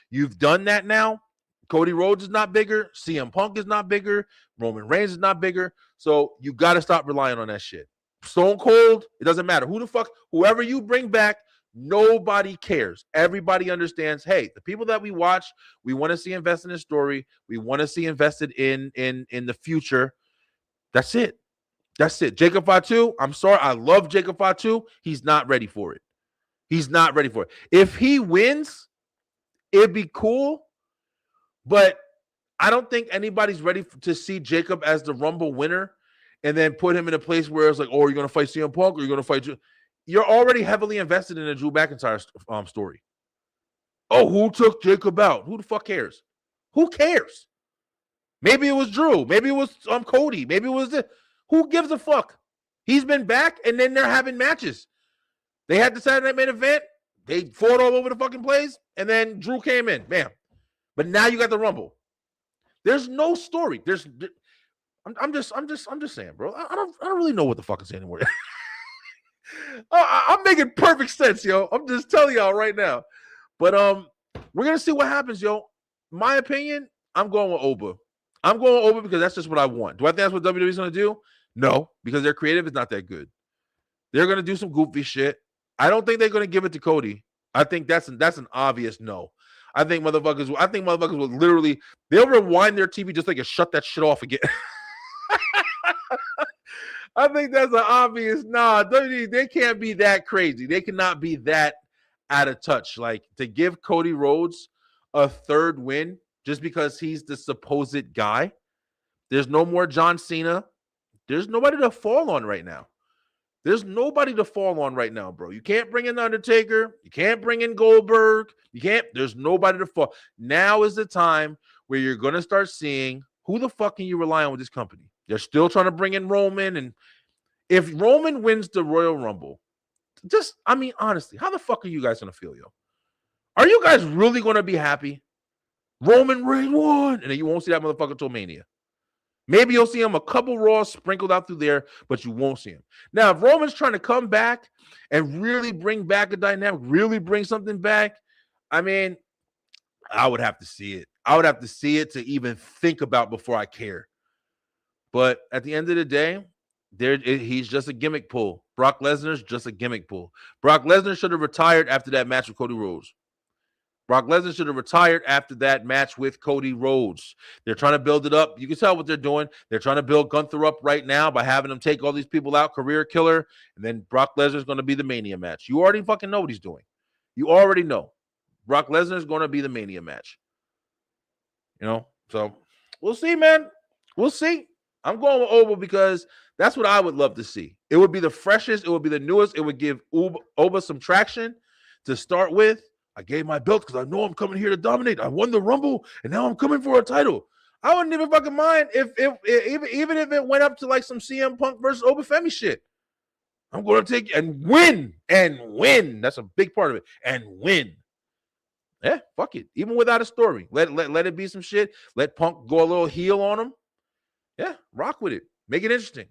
You've done that now. Cody Rhodes is not bigger. CM Punk is not bigger. Roman Reigns is not bigger. So you got to stop relying on that shit. Stone Cold, it doesn't matter. Who the fuck, whoever you bring back, nobody cares. Everybody understands, hey, the people that we watch, we want to see invested in a story. We want to see invested in the future. That's it. That's it. Jacob Fatu, I'm sorry. I love Jacob Fatu. He's not ready for it. He's not ready for it. If he wins, it'd be cool. But I don't think anybody's ready to see Jacob as the Rumble winner and then put him in a place where it's like, oh, you're going to fight CM Punk or you're going to fight... You're already heavily invested in a Drew McIntyre story. Oh, who took Jacob out? Who the fuck cares? Who cares? Maybe it was Drew. Maybe it was Cody. Maybe it was this. Who gives a fuck? He's been back, and then they're having matches. They had the Saturday Night Main Event. They fought all over the fucking place, and then Drew came in. Bam. But now you got the Rumble. There's no story. I'm just saying, bro. I don't really know what the fuck to say anymore. I'm making perfect sense, yo. I'm just telling y'all right now. But we're gonna see what happens, yo. My opinion, I'm going with Oba. I'm going with Oba because that's just what I want. Do I think that's what WWE's gonna do? No, because their creative is not that good. They're gonna do some goofy shit. I don't think they're gonna give it to Cody. I think that's an obvious no. I think motherfuckers will literally, they'll rewind their TV just like shut that shit off again. I think that's an obvious nah. They can't be that crazy. They cannot be that out of touch. Like to give Cody Rhodes a third win just because he's the supposed guy. There's no more John Cena. There's nobody to fall on right now. There's nobody to fall on right now, bro. You can't bring in The Undertaker. You can't bring in Goldberg. You can't. There's nobody to fall. Now is the time where you're going to start seeing who the fuck can you rely on with this company. They're still trying to bring in Roman. And if Roman wins the Royal Rumble, honestly, how the fuck are you guys going to feel, yo? Are you guys really going to be happy? Roman Reigns won. And then you won't see that motherfucker till Mania. Maybe you'll see him a couple Raws sprinkled out through there, but you won't see him. Now, if Roman's trying to come back and really bring back a dynamic, really bring something back, I mean, I would have to see it. I would have to see it to even think about before I care. But at the end of the day, he's just a gimmick pull. Brock Lesnar's just a gimmick pull. Brock Lesnar should have retired after that match with Cody Rhodes. Brock Lesnar should have retired after that match with Cody Rhodes. They're trying to build it up. You can tell what they're doing. They're trying to build Gunther up right now by having him take all these people out, career killer, and then Brock Lesnar's going to be the Mania match. You already fucking know what he's doing. You already know. Brock Lesnar's going to be the Mania match. You know? So, we'll see, man. We'll see. I'm going with Oba because that's what I would love to see. It would be the freshest. It would be the newest. It would give Oba some traction to start with. I gave my belt because I know I'm coming here to dominate. I won the Rumble, and now I'm coming for a title. I wouldn't even fucking mind if even if it went up to like some CM Punk versus Obafemi shit. I'm going to take and win. That's a big part of it. And win. Yeah, fuck it. Even without a story, let it be some shit. Let Punk go a little heel on him. Yeah, rock with it. Make it interesting.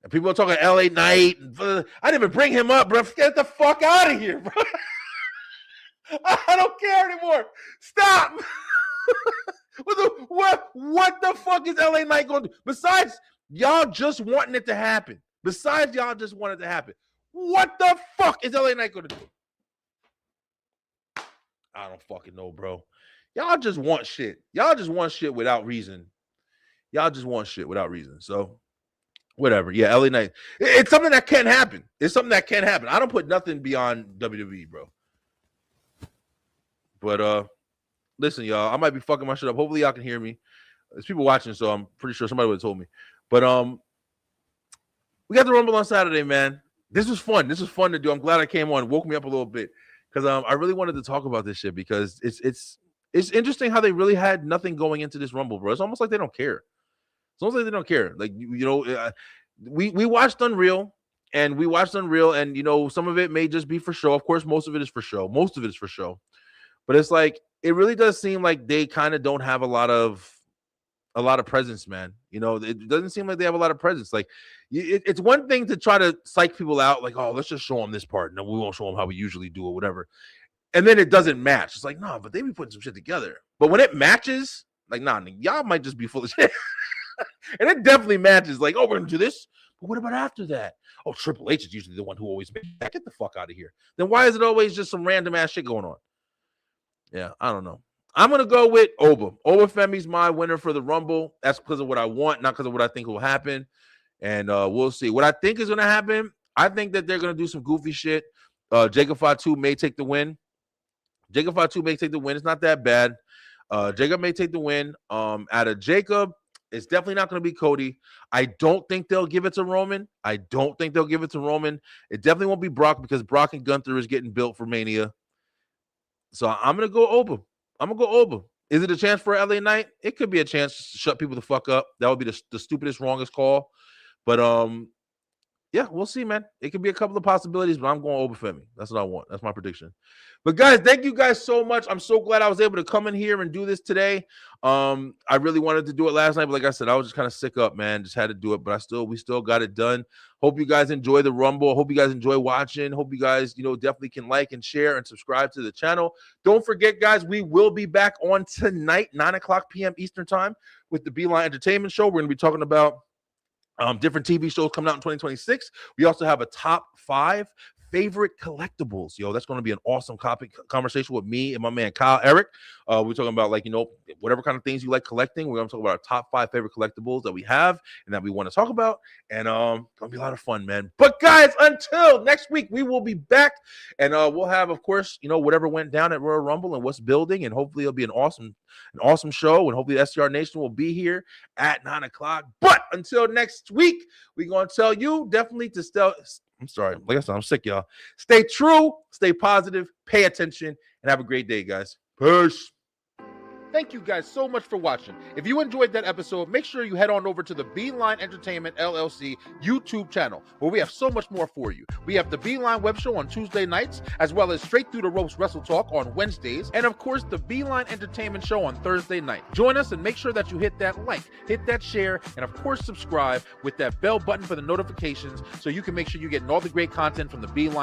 And people are talking LA Knight. I didn't even bring him up, bro. Get the fuck out of here, bro. I don't care anymore. Stop. What the fuck is LA Knight going to do? Besides y'all just wanting it to happen. What the fuck is LA Knight going to do? I don't fucking know, bro. Y'all just want shit. Y'all just want shit without reason. So, whatever. Yeah, LA Knight. It's something that can happen. I don't put nothing beyond WWE, bro. But listen, y'all, I might be fucking my shit up. Hopefully y'all can hear me. There's people watching, so I'm pretty sure somebody would have told me. But we got the Rumble on Saturday, man. This was fun. To do. I'm glad I came on. It woke me up a little bit because I really wanted to talk about this shit because it's interesting how they really had nothing going into this Rumble, bro. It's almost like they don't care. Like we watched Unreal. And you know, some of it may just be for show. Of course, most of it is for show. But it's like it really does seem like they kind of don't have a lot of presence, man. You know, it doesn't seem like they have a lot of presence. Like it's one thing to try to psych people out, like, oh, let's just show them this part, and then we won't show them how we usually do or whatever. And then it doesn't match. It's like, nah, but they be putting some shit together. But when it matches, like, nah, y'all might just be full of shit. And it definitely matches. Like, oh, we're gonna do this. But what about after that? Oh, Triple H is usually the one who always makes that. Get the fuck out of here. Then why is it always just some random ass shit going on? Yeah, I don't know. I'm going to go with Oba. Obafemi's my winner for the Rumble. That's because of what I want, not because of what I think will happen. And we'll see. What I think is going to happen, I think that they're going to do some goofy shit. Jacob Fatu may take the win. It's not that bad. Jacob may take the win. Out of Jacob, it's definitely not going to be Cody. I don't think they'll give it to Roman. It definitely won't be Brock because Brock and Gunther is getting built for Mania. So I'm going to go Oba. Is it a chance for LA Knight? It could be a chance to shut people the fuck up. That would be the stupidest, wrongest call. But yeah, we'll see, man. It could be a couple of possibilities, but I'm going Obafemi. That's what I want. That's my prediction. But guys, thank you guys so much. I'm so glad I was able to come in here and do this today. I really wanted to do it last night, but like I said, I was just kind of sick up, man. Just had to do it, but we still got it done. Hope you guys enjoy the Rumble. Hope you guys enjoy watching. Hope you guys, definitely can like and share and subscribe to the channel. Don't forget, guys, we will be back on tonight, 9:00 p.m. Eastern time with the Beeline Entertainment Show. We're going to be talking about different TV shows coming out in 2026. We also have a top 5 favorite collectibles. Yo, that's going to be an awesome conversation with me and my man Kyle Eric. We're talking about, like, whatever kind of things you like collecting. We're going to talk about our top 5 favorite collectibles that we have and that we want to talk about. And going to be a lot of fun, man. But guys, until next week, we will be back, and we'll have, of course, whatever went down at Royal Rumble and what's building, and hopefully it'll be an awesome show, and hopefully STR Nation will be here at 9 o'clock. But until next week, we're going to tell you definitely to I'm sorry. Like I said, I'm sick, y'all. Stay true, stay positive, pay attention, and have a great day, guys. Peace. Thank you guys so much for watching. If you enjoyed that episode, make sure you head on over to the Beeline Entertainment LLC YouTube channel, where we have so much more for you. We have the Beeline Web Show on Tuesday nights, as well as Straight Through the Ropes Wrestle Talk on Wednesdays, and of course, the Beeline Entertainment Show on Thursday night. Join us and make sure that you hit that like, hit that share, and of course, subscribe with that bell button for the notifications, so you can make sure you're getting all the great content from the Beeline